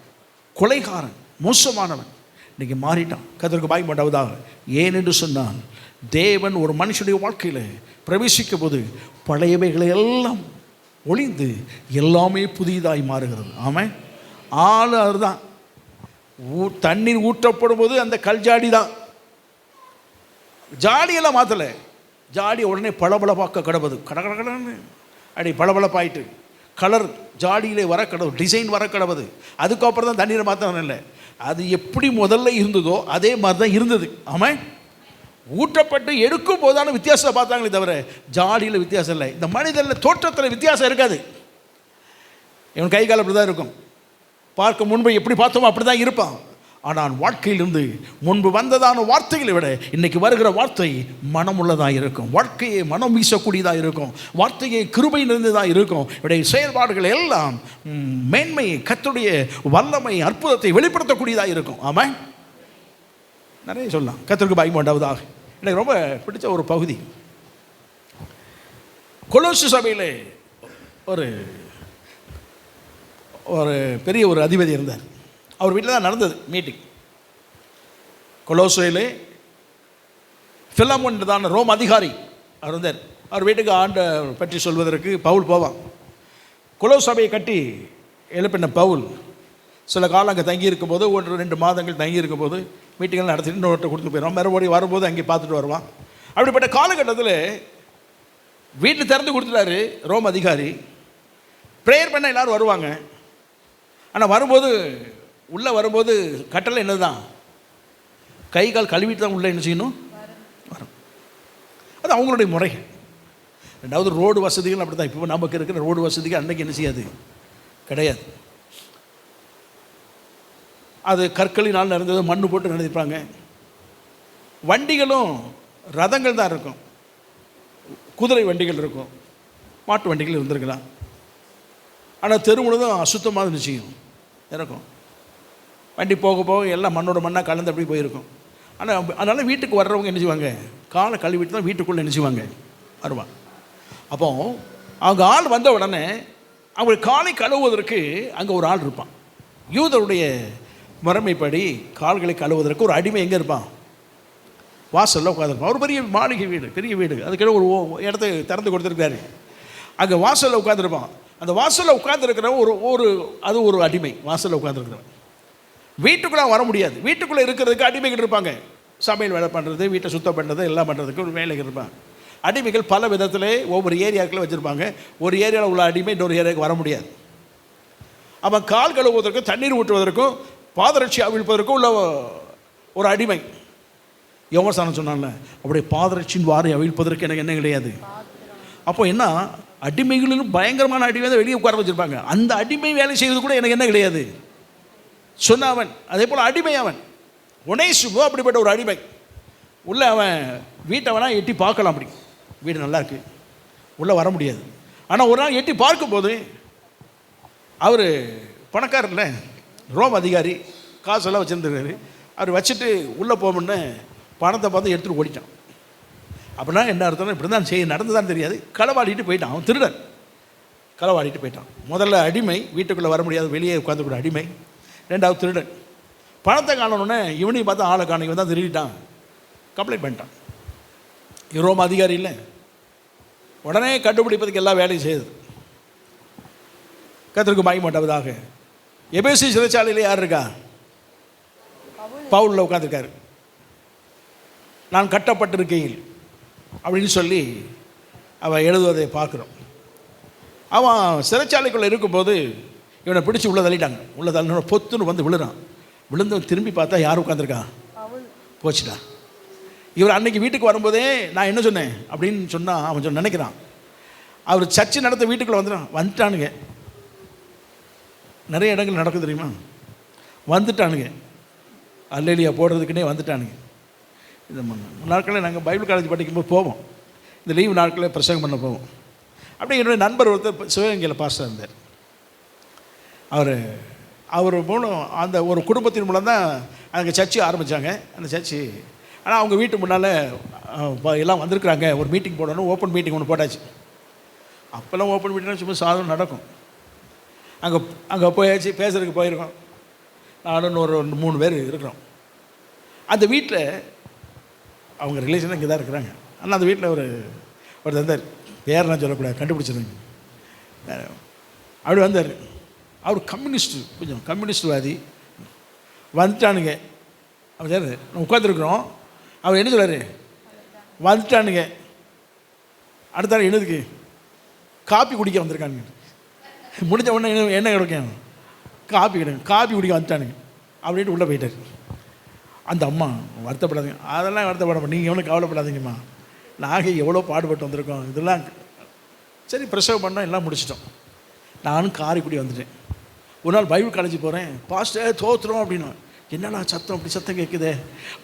கொலைகாரன், மோசமானவன், இன்றைக்கி மாறிட்டான். கர்த்தருக்கு பாய் உண்டாவதாக. ஏன் என்று சொன்னால், தேவன் ஒரு மனுஷனுடைய வாழ்க்கையில் பிரவேசிக்கும் போது பழையவைகளை எல்லாம் ஒளிந்து எல்லாமே புதிதாய் மாறுகிறது. ஆமாம், ஆள் அதுதான். தண்ணீர் ஊற்றப்படும் போது அந்த கல் ஜாடி தான், ஜாடியெல்லாம் மாற்றலை, ஜாடி உடனே பளபளப்பாக்க கிடப்பது, கடகடன்னு அடி பளபளப்பாயிட்டு கலர் ஜாடியிலே வர கடவுது, டிசைன் வர கடவுது. அதுக்கப்புறம் தான் தண்ணீரை மாற்றணும் இல்லை. அது எப்படி முதல்ல இருந்ததோ அதே மாதிரி தான் இருந்தது. ஆமாம், ஊற்றப்பட்டு எடுக்கும் போதான வித்தியாசத்தை பார்த்தாங்களே தவிர ஜாடியில் வித்தியாசம் இல்லை. இந்த மனிதனில் தோற்றத்தில் வித்தியாசம் இருக்காது. இவன் கை கால் அப்படி தான் இருக்கும். பார்க்க முன்பு எப்படி பார்த்தோமோ அப்படி தான் இருப்பான். ஆனால் வாழ்க்கையிலிருந்து முன்பு வந்ததான வார்த்தைகளை விட இன்னைக்கு வருகிற வார்த்தை மனமுள்ளதாக இருக்கும். வாழ்க்கையை மனம் வீசக்கூடியதாக இருக்கும். வார்த்தையை கிருபை நிறைந்ததாக இருக்கும். இவருடைய செயல்பாடுகள் எல்லாம் மேன்மையை, கர்த்தருடைய வல்லமை, அற்புதத்தை வெளிப்படுத்தக்கூடியதாக இருக்கும். ஆமாம், நிறைய சொல்லலாம். கர்த்தருக்கு பயந்து உண்டாவதாக. எனக்கு ரொம்ப பிடிச்ச ஒரு பகுதி, கொலோசு சபையில் ஒரு பெரிய ஒரு அதிபதி இருந்தார். அவர் வீட்டில் தான் நடந்தது மீட்டிங். கொலோசையிலே பிலமோன் தான் ரோம் அதிகாரி அவர் இருந்தார். அவர் வீட்டுக்கு ஆண்டை பற்றி சொல்வதற்கு பவுல் போவான். கொலோசு சபையை கட்டி எழுப்பின பவுல் சில காலம் அங்கே தங்கியிருக்கும் போது, 1-2 மாதங்கள் தங்கியிருக்கும் போது மீட்டிங்கள் நடத்திட்டு இன்னொருத்த கொடுத்து போயிடுவான். மறுபடியும் வரும்போது அங்கே பார்த்துட்டு வருவான். அப்படிப்பட்ட காலகட்டத்தில் வீட்டில் திறந்து கொடுத்துட்டாரு ரோம் அதிகாரி. ப்ரேயர் பண்ண எல்லோரும் வருவாங்க. ஆனால் வரும்போது, உள்ளே வரும்போது கட்டளை என்ன தான், கை கால் கழுவிட்டு தான் உள்ளே என்ன செய்யணும், வரும். அது அவங்களுடைய முறை. ரெண்டாவது ரோடு வசதிகள் அப்படி தான். இப்போ நமக்கு இருக்கிற ரோடு வசதிகள் அன்றைக்கி என்ன செய்யாது, கிடையாது. அது கற்களினால் நடந்தது, மண்ணு போட்டு நடந்திருப்பாங்க. வண்டிகளும் ரதங்கள் தான் இருக்கும். குதிரை வண்டிகள் இருக்கும், மாட்டு வண்டிகள் இருந்திருக்கலாம். ஆனால் தெரு முழுதும் அசுத்தமாக நிச்சயம் இருக்கும். வண்டி போக போக எல்லாம் மண்ணோட மண்ணாக கலந்து அப்படி போயிருக்கும். ஆனால் அதனால் வீட்டுக்கு வர்றவங்க என்ன செய்வாங்க, காலை கழுவிட்டு தான் வீட்டுக்குள்ளே என்ன செய்வாங்க, வருவான். அப்போ அவங்க ஆள் வந்த உடனே அவங்க காலை கழுவுவதற்கு அங்கே ஒரு ஆள் இருப்பான். யூதருடைய முறைமைப்படி கால்களை கழுவுவதற்கு ஒரு அடிமை எங்கே இருப்பான், வாசலில் உட்காந்துருப்பான். ஒரு பெரிய மாளிகை வீடு, பெரிய வீடு, அதுக்கிட்ட ஒரு இடத்த திறந்து கொடுத்துருக்காரு. அங்கே வாசலில் உட்காந்துருப்பான். அந்த வாசலில் உட்காந்துருக்கிற அது ஒரு அடிமை. வாசலில் உட்காந்துருக்கிறவன் வீட்டுக்குள்ளே வர முடியாது. வீட்டுக்குள்ளே இருக்கிறதுக்கு அடிமைகள் இருப்பாங்க. சமையல் வேலை பண்ணுறது, வீட்டை சுத்தம் பண்ணுறது, எல்லாம் பண்ணுறதுக்கு ஒரு வேலைகள் இருப்பாங்க. அடிமைகள் பல விதத்தில் ஒவ்வொரு ஏரியாக்களும் வச்சுருப்பாங்க. ஒரு ஏரியாவில் உள்ள அடிமை இன்னொரு ஏரியாவுக்கு வர முடியாது. அவன் கால் கழுவுவதற்கும் தண்ணீர் ஊற்றுவதற்கும் பாதரட்சி அவிழ்ப்பதற்கும் உள்ள ஒரு அடிமை. யோகசானம் சொன்னால அப்படியே பாதரட்சியின் வாரை அவிழ்ப்பதற்கு எனக்கு என்ன கிடையாது. அப்போ என்ன, அடிமைகளிலும் பயங்கரமான அடிமை தான் வெளியே உட்கார வச்சுருப்பாங்க. அந்த அடிமை வேலை செய்வது கூட எனக்கு என்ன கிடையாது சொன்ன அவன். அதே போல் அடிமை அவன் ஒனேசிமு அப்படிப்பட்ட ஒரு அடிமை. உள்ளே அவன் வீட்டை வேணால் எட்டி பார்க்கலாம், அப்படி வீடு நல்லா இருக்குது, உள்ளே வர முடியாது. ஆனால் ஒரு நாள் எட்டி பார்க்கும்போது அவர் பணக்காரர்ல, ரோம் அதிகாரி, காசெல்லாம் வச்சுருந்துருக்காரு. அவர் வச்சுட்டு உள்ளே போகணுன்னு பணத்தை பார்த்து எடுத்துகிட்டு ஓடிட்டான். அப்படின்னா என்ன அர்த்தம், இப்படி தான் நடந்துதான் தெரியாது, களவாடிட்டு போயிட்டான். அவன் திருடன், களவாடிட்டு போயிட்டான். முதல்ல அடிமை, வீட்டுக்குள்ளே வர முடியாது, வெளியே உட்காந்துக்கூட அடிமை. ரெண்டாவது திருடன். பணத்தை காணணுன்னே இவனையும் பார்த்தா ஆளை காணும், இவன் தான் திருடிட்டான், கம்ப்ளைண்ட் பண்ணிட்டான். ரோம் அதிகாரி இல்லை, உடனே கண்டுபிடிப்பதுக்கு எல்லா வேலையும் செய்யுது. கர்த்தருக்கு மகிமை உண்டாவதாக. எபேசு சிறைச்சாலையில் யார் இருக்கா, பவுலில் உட்காந்துருக்காரு. நான் கட்டப்பட்டிருக்கையில் அப்படின்னு சொல்லி அவன் எழுதுவதை பார்க்குறோம். அவன் சிறைச்சாலைக்குள்ளே இருக்கும்போது இவனை பிடிச்சி உள்ளே தள்ளிட்டாங்க. உள்ளே தள்ளினோட பொத்துன்னு வந்து விழுறான். விழுந்து திரும்பி பார்த்தா யார் உட்காந்துருக்கான், போச்சுடா. இவர் அன்னைக்கு வீட்டுக்கு வரும்போதே நான் என்ன சொன்னேன் அப்படின்னு சொன்னால் அவன் நினைக்கிறான், அவர் சர்ச்சை நடத்த வீட்டுக்குள்ளே வந்துட்டானுங்க. நிறைய இடங்கள் நடக்கும் தெரியுமா, வந்துட்டானுங்க, அல்லேலியா போடுறதுக்குன்னே வந்துட்டானுங்க. இந்த நாட்களில் நாங்கள் பைபிள் காலேஜ் படிக்கும்போது போவோம், இந்த லீவு நாட்களில் பிரசங்கம் பண்ண போவோம். அப்படியே என்னுடைய நண்பர் ஒருத்தர் சிவகங்கையில் பாஸ்டர் இருந்தார். அவர் மூலம் அந்த ஒரு குடும்பத்தின் மூலம் தான் அங்கே சர்ச்சு ஆரம்பித்தாங்க. அந்த சர்ச்சு ஆனால் அவங்க வீட்டு முன்னால் எல்லாம் வந்திருக்கிறாங்க, ஒரு மீட்டிங் போடணும், ஓப்பன் மீட்டிங் ஒன்று போட்டாச்சு. அப்போல்லாம் ஓப்பன் மீட்டிங்னா சும்மா சாதனம் நடக்கும். அங்கே போயாச்சு, பேசுறதுக்கு போயிருக்கோம். நானும் ஒரு 3 பேர் இருக்கிறோம். அந்த வீட்டில் அவங்க ரிலேஷன் இங்கே தான் இருக்கிறாங்க. ஆனால் அந்த வீட்டில் ஒரு தந்தார், பேர் நான் சொல்லக்கூடாது, கண்டுபிடிச்சிருங்க. அப்படி வந்தார். அவர் கம்யூனிஸ்ட்டு, கொஞ்சம் கம்யூனிஸ்ட்வாதி. வந்துட்டானுங்க. அவர் சார் உட்காந்துருக்குறோம். அவர் என்ன சொல்கிறார், வந்துட்டானுங்க. அடுத்த என்னதுக்கு, காப்பி குடிக்க வந்திருக்கானுங்க. முடிஞ்ச உடனே என்ன கிடைக்கும், காப்பி கிடைக்கும். காப்பி குடிக்க வந்துட்டானுங்க அப்படின்ட்டு உள்ளே போயிட்டார். அந்த அம்மா வருத்தப்படாதீங்க, அதெல்லாம் வருத்தப்படாம நீங்கள் எவ்வளோ கவலைப்படாதீங்கம்மா, நாங்கள் எவ்வளோ பாடுபட்டு வந்திருக்கோம், இதெல்லாம் சரி பிரசவம் பண்ணோம், எல்லாம் முடிச்சிட்டோம். நானும் காரைக்குடி வந்துட்டேன். ஒரு நாள் பைபிள் காலேஜ் போகிறேன், பாஸ்டர் தோற்றுறோம் அப்படின்னா, என்னடா சத்தம் அப்படி சத்தம் கேட்குதே,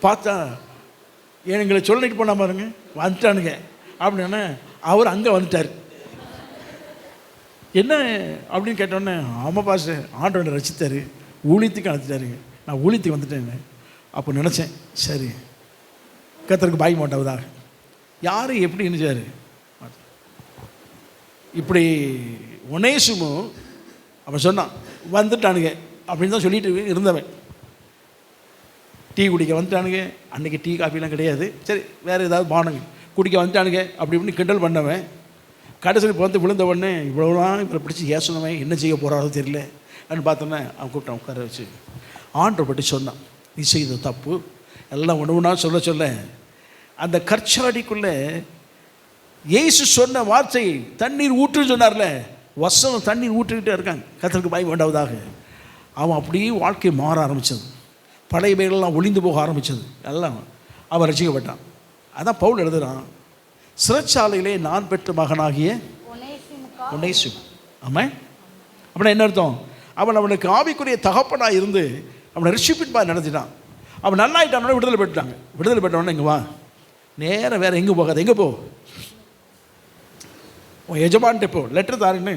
பார்த்தா எங்களை சொல்லிட்டு போனா பாருங்க வந்துட்டானுங்க அப்படின்னா அவர் அங்கே வந்துட்டார். என்ன அப்படின்னு கேட்டோன்னே, ஆமாம் பாஸ்டர் ஆண்டவனை ரசித்தார், ஊழியத்துக்கு அனுப்பிட்டாருங்க, நான் ஊழியத்துக்கு வந்துட்டேன். அப்போ நினச்சேன், சரி கர்த்தருக்கு பாய் மாட்டாவதாக. யார் எப்படி இருந்துச்சார் இப்படி ஒனேசுமு அவன் சொன்னான் வந்துட்டானுங்க அப்படின்னு தான் சொல்லிட்டு இருந்தவன். டீ குடிக்க வந்துட்டானுங்க, அன்றைக்கி டீ காஃபிலாம் கிடையாது, சரி வேறு ஏதாவது பானங்க குடிக்க வந்துட்டானுங்க அப்படி இப்படின்னு கிண்டல் பண்ணவன். கடைசியில் வந்து விழுந்த உடனே இவ்வளோலாம் இவரை பிடிச்சி ஏசனவன் என்ன செய்ய போகிறாரோ தெரியல அப்படின்னு பார்த்தோன்னே அவன் கூப்பிட்டான் உட்கார வச்சு ஆண்டவர் பற்றி சொன்னான், நீ செய்த தப்பு எல்லாம் ஒன்று ஒன்றா சொல்ல சொல்ல அந்த கற்சாடிக்குள்ளே இயேசு சொன்ன வார்த்தை தண்ணீர் ஊற்றுன்னு சொன்னார்ல, வசனம் தண்ணீர் ஊற்றிக்கிட்டே இருக்காங்க. கர்த்தருக்கு பயம் வேண்டாவதாக. அவன் அப்படியே வாழ்க்கை மாற ஆரம்பித்தது, பழைய பேரெல்லாம் ஒளிந்து போக ஆரம்பித்தது, எல்லாம் அவன் ரசிக்கப்பட்டான். அதான் பவுல் எழுதுகிறான், சிறைச்சாலையிலே நான் பெற்ற மகனாகிய ஒனேசிமு. ஆமாம், அப்படின்னா என்ன அர்த்தம், அவன் அவனுக்கு ஆவிக்குரிய தகப்பனாக இருந்து அவனை ரிஷிப்பின்பாக நடத்திட்டான். அவன் நல்லாயிட்டானோட விடுதலை பெற்றுட்டாங்க. விடுதலை பெற்றவொடனே இங்கே வா, நேராக வேறு எங்கே போகாது, எங்கே போ, உன் எஜமான்ட்டு போ, லெட்டர் தாருன்னு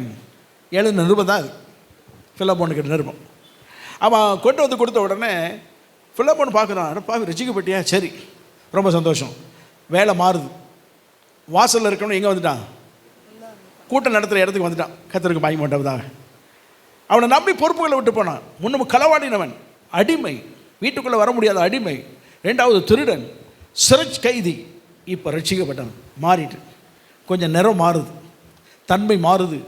எழுத நிருபம் தான் அது, பிலிப்போனுக்கு நிருபம். அவன் கொண்டு வந்து கொடுத்த உடனே பிலிப்போன் பார்க்குறான், பாவி ரசிக்கப்பட்டியா, சரி ரொம்ப சந்தோஷம். வேலை மாறுது, வாசலில் இருக்கணும், எங்கே வந்துட்டான், கூட்டம் நடத்துகிற இடத்துக்கு வந்துட்டான். கர்த்தருக்கு மகிமை உண்டாவதாக. அவனை நம்பி பொறுப்புகளை விட்டு போனான். முன்னும் களவாடினவன், அடிமை, வீட்டுக்குள்ளே வர முடியாத அடிமை, ரெண்டாவது திருடன், சிறை கைதி, இப்போ ரட்சிக்கப்பட்டவன். மாறிட்டு கொஞ்சம் நிறம் மாறுது, தன்மை மாறுது,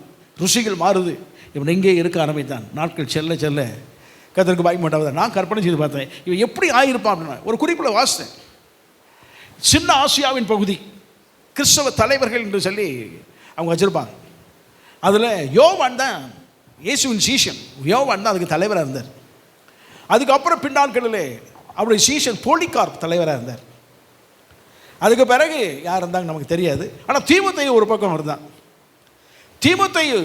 ருசிகள் மாறுது. இவன் எங்கே இருக்க ஆரம்பித்தான். நாட்கள் செல்ல செல்ல கர்த்தருக்கு மகிமை உண்டாவதாக. நான் கற்பனை செய்து பார்த்தேன், இவன் எப்படி ஆகியிருப்பான் அப்படின்னா, ஒரு குறிப்பில் வாசித்தேன். சின்ன ஆசியாவின் பகுதி கிறிஸ்தவ தலைவர்கள் என்று சொல்லி அவங்க வச்சுருப்பாங்க. அதில் யோவான் தான் இயேசுவின் சீஷன். யோவான் தான் அதுக்கு தலைவராக இருந்தார். அதுக்கப்புறம் பின்னாட்களிலே அவருடைய சீஷன் போலிகார்ப் தலைவராக இருந்தார். அதுக்கு பிறகு யார் இருந்தாங்க நமக்கு தெரியாது. ஆனால் தீமோத்தேயு ஒரு பக்கம் இருந்தான். தீமோத்தேயு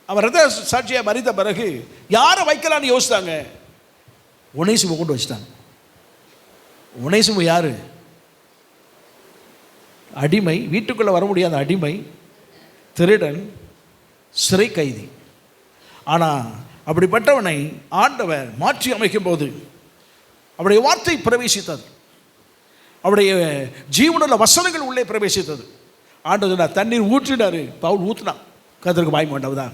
அவன் ரத்த சாட்சியாக மரித்த பிறகு யாரை வைக்கலான்னு யோசித்தாங்க, ஒனேசிமு கொண்டு வச்சுட்டாங்க. ஒனேசிமு யார், அடிமை, வீட்டுக்குள்ளே வர முடியாத அடிமை, திருடன், சிறை கைதி. ஆனால் அப்படிப்பட்டவனை ஆண்டவர் மாற்றி அமைக்கும் போது அவருடைய வார்த்தை பிரவேசித்தது, அவருடைய ஜீவனுள்ள வசனங்கள் உள்ளே பிரவேசித்தது. ஆண்டவர் தண்ணீர் ஊற்றினார், பவுல் ஊற்றினான். கர்த்தருக்கு மகிமை உண்டாவதாக.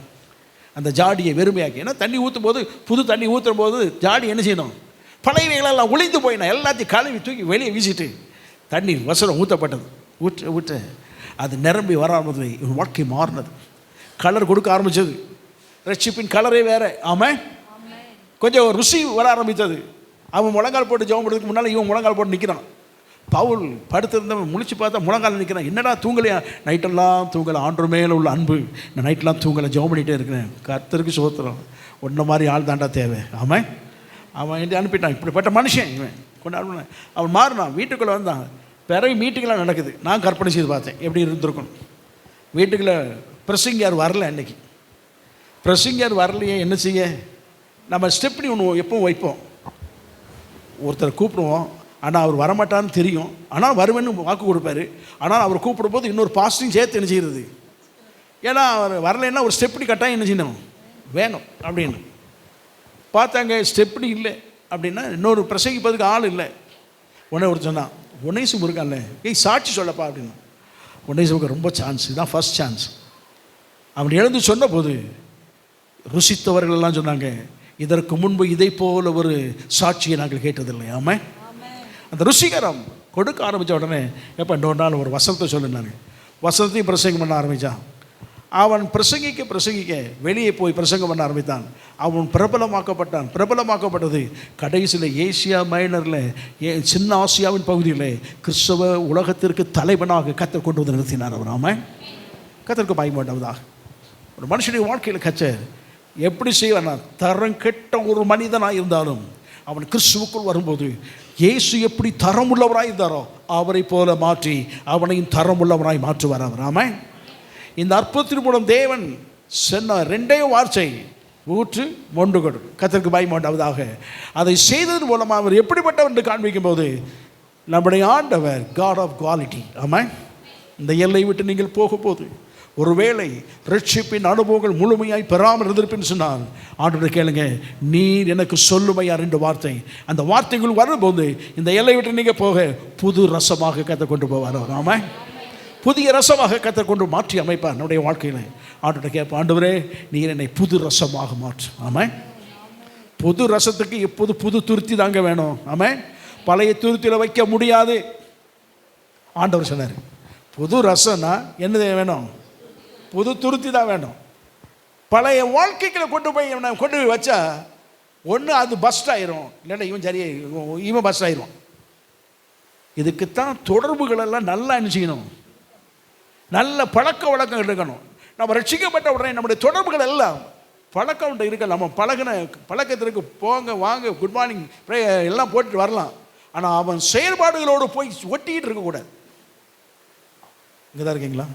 அந்த ஜாடியை வெறுமையாக்கி, ஏன்னா தண்ணி ஊற்றும் போது, புது தண்ணி ஊற்றும் போது ஜாடி என்ன செய்யணும், பழையவைகளெல்லாம் ஒளிந்து போயினா எல்லாத்தையும் கழுவி தூக்கி வெளியே வீசிட்டு தண்ணீர் வசனம் ஊற்றப்பட்டது. ஊற்ற ஊற்ற அது நிரம்பி வர ஆரம்பித்தது. இவன் வாழ்க்கை மாறினது, கலர் கொடுக்க ஆரம்பித்தது. ரட்சிப்பின் கலரே வேறு. ஆமாம், கொஞ்சம் ருசி வர ஆரம்பித்தது. அவன் முழங்கால் போட்டு ஜெபம் பண்ணுறதுக்கு முன்னால் இவன் முழங்கால் போட்டு நிற்கிறான். பவுல் படுத்திருந்தவன் முழிச்சு பார்த்தா முழங்கால் நிற்கிறான். என்னடா தூங்கலையா, நைட்டெல்லாம் தூங்கலை, ஆண்டவர் மேலே உள்ள அன்பு, நான் நைட்டெல்லாம் தூங்கலை, ஜெபம் பண்ணிகிட்டே இருக்கிறேன். கர்த்தருக்கு சோத்திரம். ஒன்றை மாதிரி ஆள் தாண்டா தேவை. ஆமாம், அவன் என்ன அனுப்பிட்டான். இப்படிப்பட்ட மனுஷன் இவன் கொண்டாடுவான். அவன் மாறினான், வீட்டுக்குள்ளே வந்தான். பிறகு மீட்டிங்கெல்லாம் நடக்குது. நான் கற்பனை செய்து பார்த்தேன் எப்படி இருந்திருக்கணும். வீட்டுக்குள்ளே பிரசங்கியார் வரல. அன்றைக்கி பிரசங்கியார் வரலையே, என்ன செய்ய, நம்ம ஸ்டெப்னி ஒன்று எப்பவும் வைப்போம். ஒருத்தரை கூப்பிடுவோம், ஆனால் அவர் வரமாட்டான்னு தெரியும், ஆனால் வருவேன்னு வாக்கு கொடுப்பாரு. ஆனால் அவர் கூப்பிடும்போது இன்னொரு பாஸ்டிங் சேர்த்து என்ன செய்கிறது, ஏன்னா அவர் வரலைன்னா ஒரு ஸ்டெப்னி கட்டாயம் என்ன செய்யணும் வேணும் அப்படின்னு பார்த்தாங்க. ஸ்டெப்னி இல்லை அப்படின்னா இன்னொரு பிரசங்கிப்பதுக்கு ஆள் இல்லை. உடனே ஒரு சொன்னான், ஒனேசிமு இருக்கான்ல, சாட்சி சொல்லப்பா அப்படின்னா. ஒனேசிமுக்கு ரொம்ப சான்ஸ், இதுதான் ஃபர்ஸ்ட் சான்ஸ். அவன் எழுந்து சொன்ன போது ருசித்தவர்கள் எல்லாம் சொன்னாங்க, இதற்கு முன்பு இதை போல ஒரு சாட்சியை நாங்கள் கேட்டதில்லை. ஆமாம், அந்த ருசிகரம் கொடுக்க ஆரம்பித்த உடனே எப்போ இன்னொரு நாள் ஒரு வசனத்தை சொல்லினாங்க. வசனத்தையும் பிரசங்கம் பண்ண ஆரம்பித்தான். அவன் பிரசங்கிக்க வெளியே போய் பிரசங்கம் பண்ண ஆரம்பித்தான். அவன் பிரபலமாக்கப்பட்டான். பிரபலமாக்கப்பட்டது கடைசியில் ஏசியா மைனரில், சின்ன ஆசியாவின் பகுதியில் கிறிஸ்தவ உலகத்திற்கு தலைவனாக கர்த்தர் கொண்டு வந்து நிறுத்தினார். அவர் ஆமாம், கர்த்தருக்கு மகிமை உண்டாவதாக. ஒரு மனுஷனுடைய வாழ்க்கையில் கர்த்தர் எப்படி செய்வானா, தரம் கெட்ட ஒரு மனிதனாக இருந்தாலும் அவன் கிறிஸ்துவுக்குள் வரும்போது இயேசு எப்படி தரம் உள்ளவராய் இருந்தாரோ அவரை போல மாற்றி அவனையும் தரம் உள்ளவராய் மாற்றுவார் அவர். ஆமென். இந்த அற்புதத்தின் மூலம் தேவன் சொன்ன ரெண்டே வார்த்தை, ஊற்று மொண்டு கொடு, கர்த்தருக்கு பயமாண்டாவதாக. அதை செய்ததன் மூலமாக அவர் எப்படிப்பட்டவர் என்று காண்பிக்கும் போது நம்முடைய ஆண்டவர் காட் ஆஃப் குவாலிட்டி. ஆமாம். இந்த எல்லை விட்டு நீங்கள் போகும்போது ஒருவேளை ரட்சிப்பின் அனுபவங்கள் முழுமையாய் பெறாமல் இருந்திருப்பேன்னு சொன்னால் ஆண்டவரை கேளுங்க, நீர் எனக்கு சொல்லுமையா ரெண்டு வார்த்தை. அந்த வார்த்தைகள் வரும்போது இந்த எல்லை விட்டு நீங்கள் போக புது ரசமாக கற்று கொண்டு போவார். ஆமாம். புதிய ரசமாக கற்று கொண்டு மாற்றி அமைப்பார் நம்முடைய வாழ்க்கையில். ஆண்டவரை கேட்ப, ஆண்டவரே நீர் என்னை புது ரசமாக மாற்று. ஆமாம். புது ரசத்துக்கு எப்போது புது துருத்தி தாங்க வேணும். ஆமாம். பழைய துருத்தியில் வைக்க முடியாது. ஆண்டவர் சொன்னார், புது ரசம்னா என்னது வேணும்? புது துருத்தி தான் வேணும். பழைய வாழ்க்கைகளை கொண்டு போய் வச்சா ஒன்று அது பஸ்ட் ஆயிரும், இல்லைன்னா இவன் பஸ்ட் ஆயிரும். இதுக்குத்தான் தொடர்புகளெல்லாம் நல்லா செய்யணும், நல்ல பழக்க வழக்கம் இருக்கணும். நம்ம ரட்சிக்கப்பட்ட உடனே நம்முடைய தொடர்புகள் எல்லாம் பழக்கம் இருக்க, நம்ம பழக்கத்திற்கு போங்க வாங்க குட் மார்னிங் எல்லாம் போட்டுட்டு வரலாம். ஆனால் அவன் செயல்பாடுகளோடு போய் ஒட்டிக்கிட்டு இருக்கக்கூடாது. இங்கே தான் இருக்கீங்களா?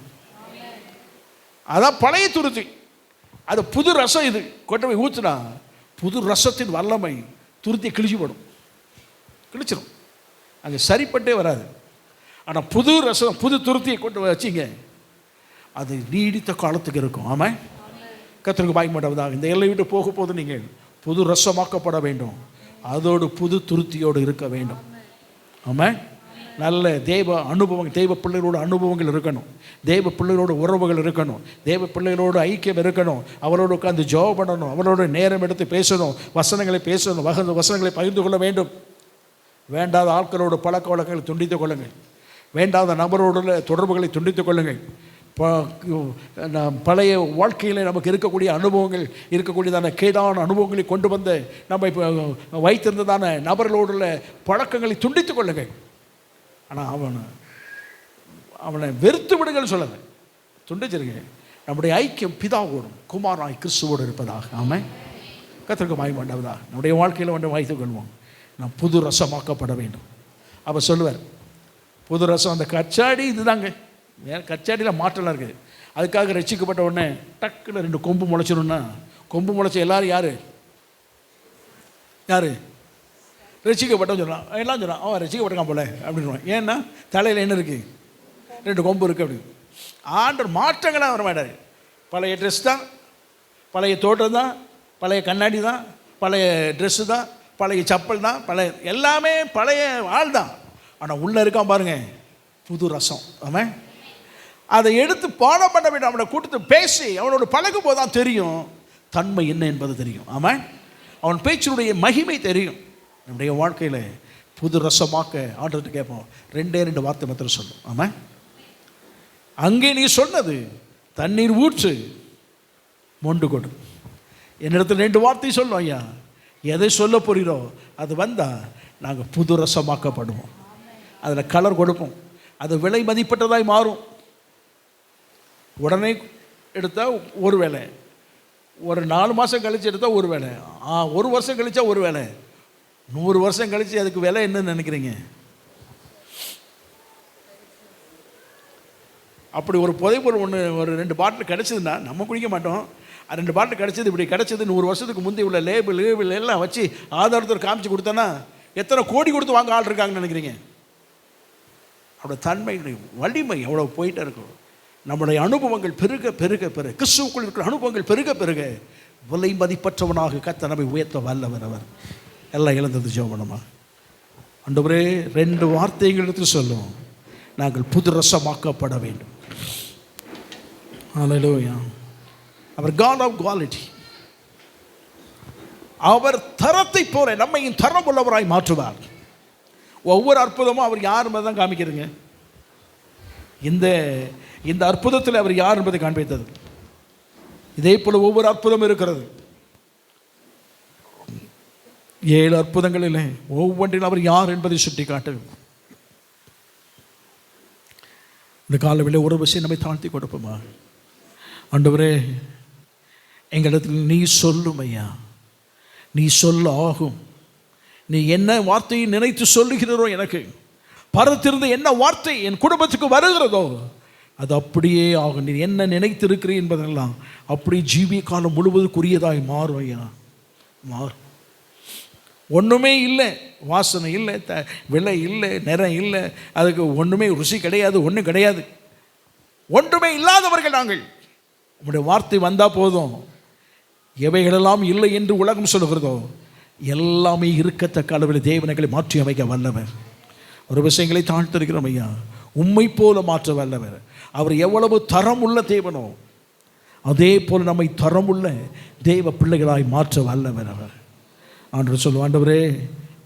அதான் பழைய துருத்தி. அது புது ரசம். இது கொண்டு போய் ஊற்றுனா புது ரசத்தின் வல்லமை துருத்தி கிழிச்சுப்படும், கிழிச்சிடும், அங்கே சரிப்பட்டே வராது. ஆனால் புது ரசம் புது துருத்தியை கொண்டு வச்சிங்க, அது நீடித்த காலத்துக்கு இருக்கும். ஆமாம். கர்த்தருக்கு பயப்படாததாக. இந்த எல்லை விட்டு போக போது நீங்கள் புது ரசமாக்கப்பட வேண்டும், அதோடு புது துருத்தியோடு இருக்க வேண்டும். ஆமாம். நல்ல தெய்வ அனுபவங்கள், தெய்வ பிள்ளைகளோட அனுபவங்கள் இருக்கணும், தெய்வ பிள்ளைகளோட உறவுகள் இருக்கணும், தெய்வ பிள்ளைகளோட ஐக்கியம் இருக்கணும். அவரோடு உட்காந்து ஜெபம் பண்ணணும், அவரோட நேரம் எடுத்து பேசணும், வசனங்களை பேசணும், வசனங்களை பகிர்ந்து கொள்ள வேண்டும். வேண்டாத ஆட்களோட பழக்க வழக்கங்களை துண்டித்துக் கொள்ளுங்கள், வேண்டாத நபரோட தொடர்புகளை துண்டித்துக் கொள்ளுங்கள். பழைய வாழ்க்கையில் நமக்கு இருக்கக்கூடிய அனுபவங்கள், இருக்கக்கூடியதான கேடான அனுபவங்களை கொண்டு வந்து நம்ம இப்போ வைத்திருந்ததான நபர்களோடுள்ள பழக்கங்களை துண்டித்துக் கொள்ளுங்கள். ஆனால் அவனை வெறுத்து விடுங்கள் சொல்லலை, துண்டிச்சிருங்க. நம்முடைய ஐக்கியம் பிதாவோடும் குமாராய் கிறிஸ்துவோடு இருப்பதாக. ஆமாம். கர்த்தருக்கு மகிமையுண்டாவதாக. நம்முடைய வாழ்க்கையில் ஒன்று வைத்துக் கொள்வோம், நாம் புது ரசமாக்கப்பட வேண்டும். அப்போ சொல்லுவார், புது ரசம் அந்த கச்சாடி இதுதாங்க. கச்சாடியில் மாற்றலாம் இருக்குது. அதுக்காக ரசிக்கப்பட்ட உடனே டக்குன்னு 2 கொம்பு முளைச்சிடும்னா, கொம்பு முளைச்ச எல்லாரும் யார் யார் ரசிக்கப்பட்டவன் சொல்கிறான், எல்லாம் சொல்கிறான் அவன் ரசிக்கப்பட்டிருக்கான் போல அப்படின்வான். ஏன்னா தலையில் என்ன இருக்குது? 2 கொம்பு இருக்குது அப்படி. ஆண்டவர் மாற்றங்களாக வர மாட்டார். பழைய ட்ரெஸ் தான், பழைய தோட்டம் தான், பழைய கண்ணாடி தான், பழைய ட்ரெஸ்ஸு தான், பழைய சப்பல் தான், பழைய எல்லாமே பழைய ஆள் தான். ஆனால் உள்ளே இருக்கான் பாருங்க புது ரசம். அவன் அதை எடுத்து பாடம் பண்ண வேண்டும். அவனை கூட்டத்தை பேசி அவனோட பழகும் போது தான் தெரியும் தன்மை என்ன என்பது தெரியும். ஆமாம். அவன் பேச்சினுடைய மகிமை தெரியும். நம்முடைய வாழ்க்கையில் புது ரசமாக்க ஆண்டவர்கிட்ட கேட்போம். 2 வார்த்தை மாத்திரம் சொல்லும். ஆமாம். அங்கே நீ சொன்னது தண்ணீர் ஊற்று மொண்டு கொடு. என்னிடத்தில் 2 வார்த்தை சொல்லும். ஐயா எதை சொல்ல போகிறீரோ அது வந்தால் நாங்கள் புது ரசமாக்கப்படுவோம். அதில் கலர் கொடுப்போம், அது விலை மதிப்பட்டதாய் மாறும். உடனே எடுத்தால் ஒரு வேலை, ஒரு 4 மாதம் கழித்து எடுத்தால் ஒரு வேலை, 1 வருஷம் கழிச்சா ஒரு வேலை, 100 வருஷம் கழித்து அதுக்கு விலை என்னன்னு நினைக்கிறீங்க? அப்படி ஒரு புதைப்பொருள் ஒன்று ஒரு 2 பாட்டில் கிடச்சிதுன்னா நம்ம குடிக்க மாட்டோம். 2 பாட்டில் கிடச்சிது, இப்படி கிடச்சிது 100 வருஷத்துக்கு முந்தைய உள்ள லேபிள் எல்லாம் வச்சு ஆதாரத்தை காமிச்சு கொடுத்தோன்னா எத்தனை கோடி கொடுத்து வாங்க ஆள் இருக்காங்கன்னு நினைக்கிறீங்க? அவரோட தன்மை வலிமை எவ்வளோ போயிட்டே இருக்கும். நம்முடைய அனுபவங்கள் பெருக பெருக பெருக, கிறிஸ்துவுக்குள் இருக்கிற அனுபவங்கள் பெருக பெருக விலை மதிப்பற்றவனாக கர்த்தர் நம்மை உயர்த்த வல்லவர். அவர் எல்லாம் இழந்தது ஜெபமா. ஆண்டவரே 2 வார்த்தைகளுக்கு சொல்லும், நாங்கள் புது ரசமாக்கப்பட வேண்டும். ஹல்லேலூயா. அவர் காட் ஆஃப் குவாலிட்டி. அவர் தரத்தை போல நம்மையும் தரம் உள்ளவராய் மாற்றுவார். ஒவ்வொரு அற்புதமும் அவர் யார் என்பதை தான் காமிக்கிறதுங்க. இந்த அற்புதத்தில் அவர் யார் என்பதை காண்பித்தது. இதே போல ஒவ்வொரு அற்புதம் இருக்கிறது. 7 அற்புதங்களில் ஒவ்வொன்றில் அவர் யார் என்பதை சுட்டி காட்டு. இந்த காலவில் ஒரு விஷயம் நம்மை தாழ்த்தி கொடுப்போமா? ஆண்டவரே எங்களிடத்தில் நீ சொல்லும் ஐயா, நீ சொல்ல ஆகும். நீ என்ன வார்த்தையை நினைத்து சொல்லுகிறதோ, எனக்கு பரத்திருந்து என்ன வார்த்தை என் குடும்பத்துக்கு வருகிறதோ அது அப்படியே ஆகும். நீ என்ன நினைத்திருக்கிறீ என்பதெல்லாம் அப்படி ஜீவிய காலம் முழுவதுக்குரியதாய் மாறும் ஐயா, மாறும். ஒன்றுமே இல்லை, வாசனை இல்லை, விலை இல்லை, நிறம் இல்லை, அதுக்கு ஒன்றுமே ருசி கிடையாது, ஒன்றும் கிடையாது, ஒன்றுமே இல்லாதவர்கள் நாங்கள். உங்களுடைய வார்த்தை வந்தால் போதும். எவைகளெல்லாம் இல்லை என்று உலகம் சொல்லுகிறதோ எல்லாமே இருக்கத்தக்க அளவில் தேவனைகளை மாற்றி அமைக்க வல்லவர். ஒரு விஷயங்களை தாழ்த்திருக்கிறோம் ஐயா, உம்மை போல மாற்ற வல்லவர். அவர் எவ்வளவு தரம் உள்ள தேவனோ அதே போல் நம்மை தரமுள்ள தேவ பிள்ளைகளாய் மாற்ற வல்லவர் அவர். ஆண்டவர் சொல்லுவோம், ஆண்டவரே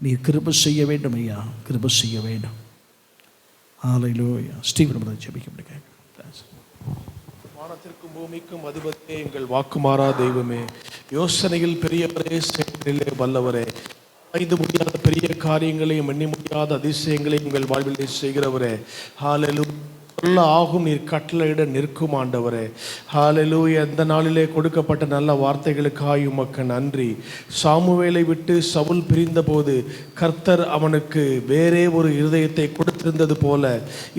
நீர் கிருபை செய்ய வேண்டும் ஐயா, கிருபை செய்ய வேண்டும். ஹல்லேலூயா. ஸ்டீவன் ஜெபிக்க முடியும். வானத்திற்கும் பூமிக்கும் அதிபதியே, எங்கள் வாக்குமாறா தெய்வமே, யோசனையில் பெரியவரே, செயலிலே வல்லவரே, ஐந்து முடியாத பெரிய காரியங்களையும் எண்ணி முடியாத அதிசயங்களையும் உங்கள் வாழ்விலே செய்கிறவரே, ஹல்லேலூயா. சொல்ல ஆகும் நீர் கட்டளையிட நிற்கும் ஆண்டவரே, ஹல்லேலூயா. இந்த நாளிலே கொடுக்கப்பட்ட நல்ல வார்த்தைகளுக்காய் உமக்கு நன்றி. சாமுவேலை விட்டு சவுல் பிரிந்த போது கர்த்தர் அவனுக்கு வேறே ஒரு இருதயத்தை கொடுத்திருந்தது போல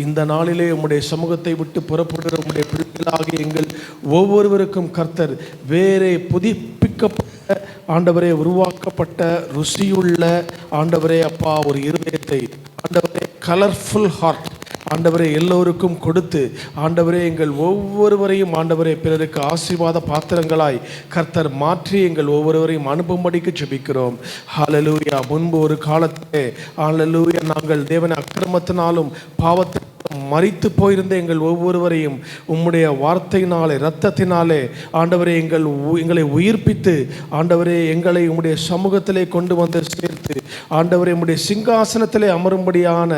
இந்த நாளிலே உம்முடைய சமூகத்தை விட்டு புறப்படுகிற உம்முடைய பிள்ளைகளாகிய எங்கள் ஒவ்வொருவருக்கும் கர்த்தர் வேறே புதுப்பிக்கப்பட்ட ஆண்டவரே, உருவாக்கப்பட்ட ருசியுள்ள ஆண்டவரே அப்பா ஒரு இருதயத்தை ஆண்டவரே, கலர்ஃபுல் ஹார்ட் ஆண்டவரே எல்லோருக்கும் கொடுத்து ஆண்டவரே எங்கள் ஒவ்வொருவரையும் ஆண்டவரே பிறருக்கு ஆசீர்வாத பாத்திரங்களாய் கர்த்தர் மாற்றி எங்கள் ஒவ்வொருவரையும் அனுப்பும்படிக்கு ஜெபிக்கிறோம். ஹல்லேலூயா. முன்பு ஒரு காலத்திலே ஹல்லேலூயா நாங்கள் தேவனை அக்கிரமத்தினாலும் பாவத்தினாலும் மரித்து போயிருந்த எங்கள் ஒவ்வொருவரையும் உம்முடைய வார்த்தையினாலே இரத்தத்தினாலே ஆண்டவரே எங்களை உயிர்ப்பித்து ஆண்டவரே எங்களை உம்முடைய சமூகத்திலே கொண்டு வந்து சேர்த்து ஆண்டவரே உம்முடைய சிங்காசனத்திலே அமரும்படியான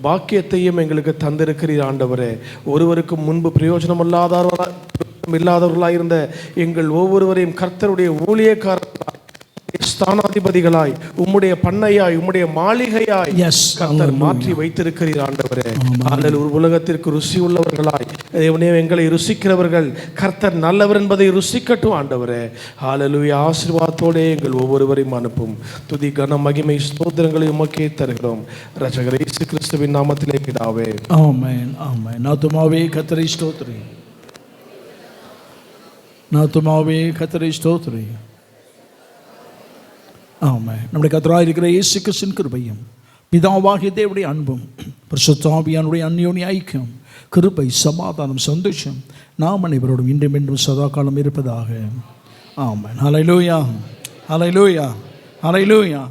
பாக்கியத்தையும் எங்களுக்கு தந்திருக்கிறீர் ஆண்டவரே. ஒருவருக்கும் முன்பு பிரயோஜனம் இல்லாதவர்களாய் இருந்த எங்கள் ஒவ்வொருவரையும் கர்த்தருடைய ஊழியக்காரர்களாய், ஸ்தானாதிபதிகளாய், உம்முடைய பண்ணையாய், உம்முடைய மாளிகையாய் கர்த்தர் மாற்றி வைத்திருக்கிறீர் ஆண்டவரே. உலகத்திற்கு ருசி உள்ளவர்களாய் எங்களை ருசிக்கிறவர்கள் கர்த்தர் நல்லவர் என்பதை ருசிக்கட்டும் ஆண்டவரே. ஹல்லேலூயா. ஆசீர்வாதத்தோடு எங்கள் ஒவ்வொருவரையும் அனுப்பும். துதி கன மகிமை ஸ்தோத்திரங்களை உமக்கே தருகிறோம் இரட்சகர் இயேசு கிறிஸ்துவின் நாமத்திலே பிதாவே. ஆமென், ஆமென். ஆத்துமாவே கர்த்தரை ஸ்தோத்திரி, ஆத்துமாவே கர்த்தரை ஸ்தோத்திரி. ஆமென். நம்முடைய கர்த்தராய் இருக்கிற இயேசு கிறிஸ்துவின் கிருபையும் பிதாவாகிய தேவனுடைய அன்பும் பரிசுத்த ஆவியானவருடைய அந்யோன்ய ஐக்கியம், கிருபை, சமாதானம், சந்தோஷம் நாம் அனைவரோடும் இன்றும் என்றும் சதா காலம் இருப்பதாக. ஆமென். ஹல்லேலூயா, ஹல்லேலூயா, ஹல்லேலூயா.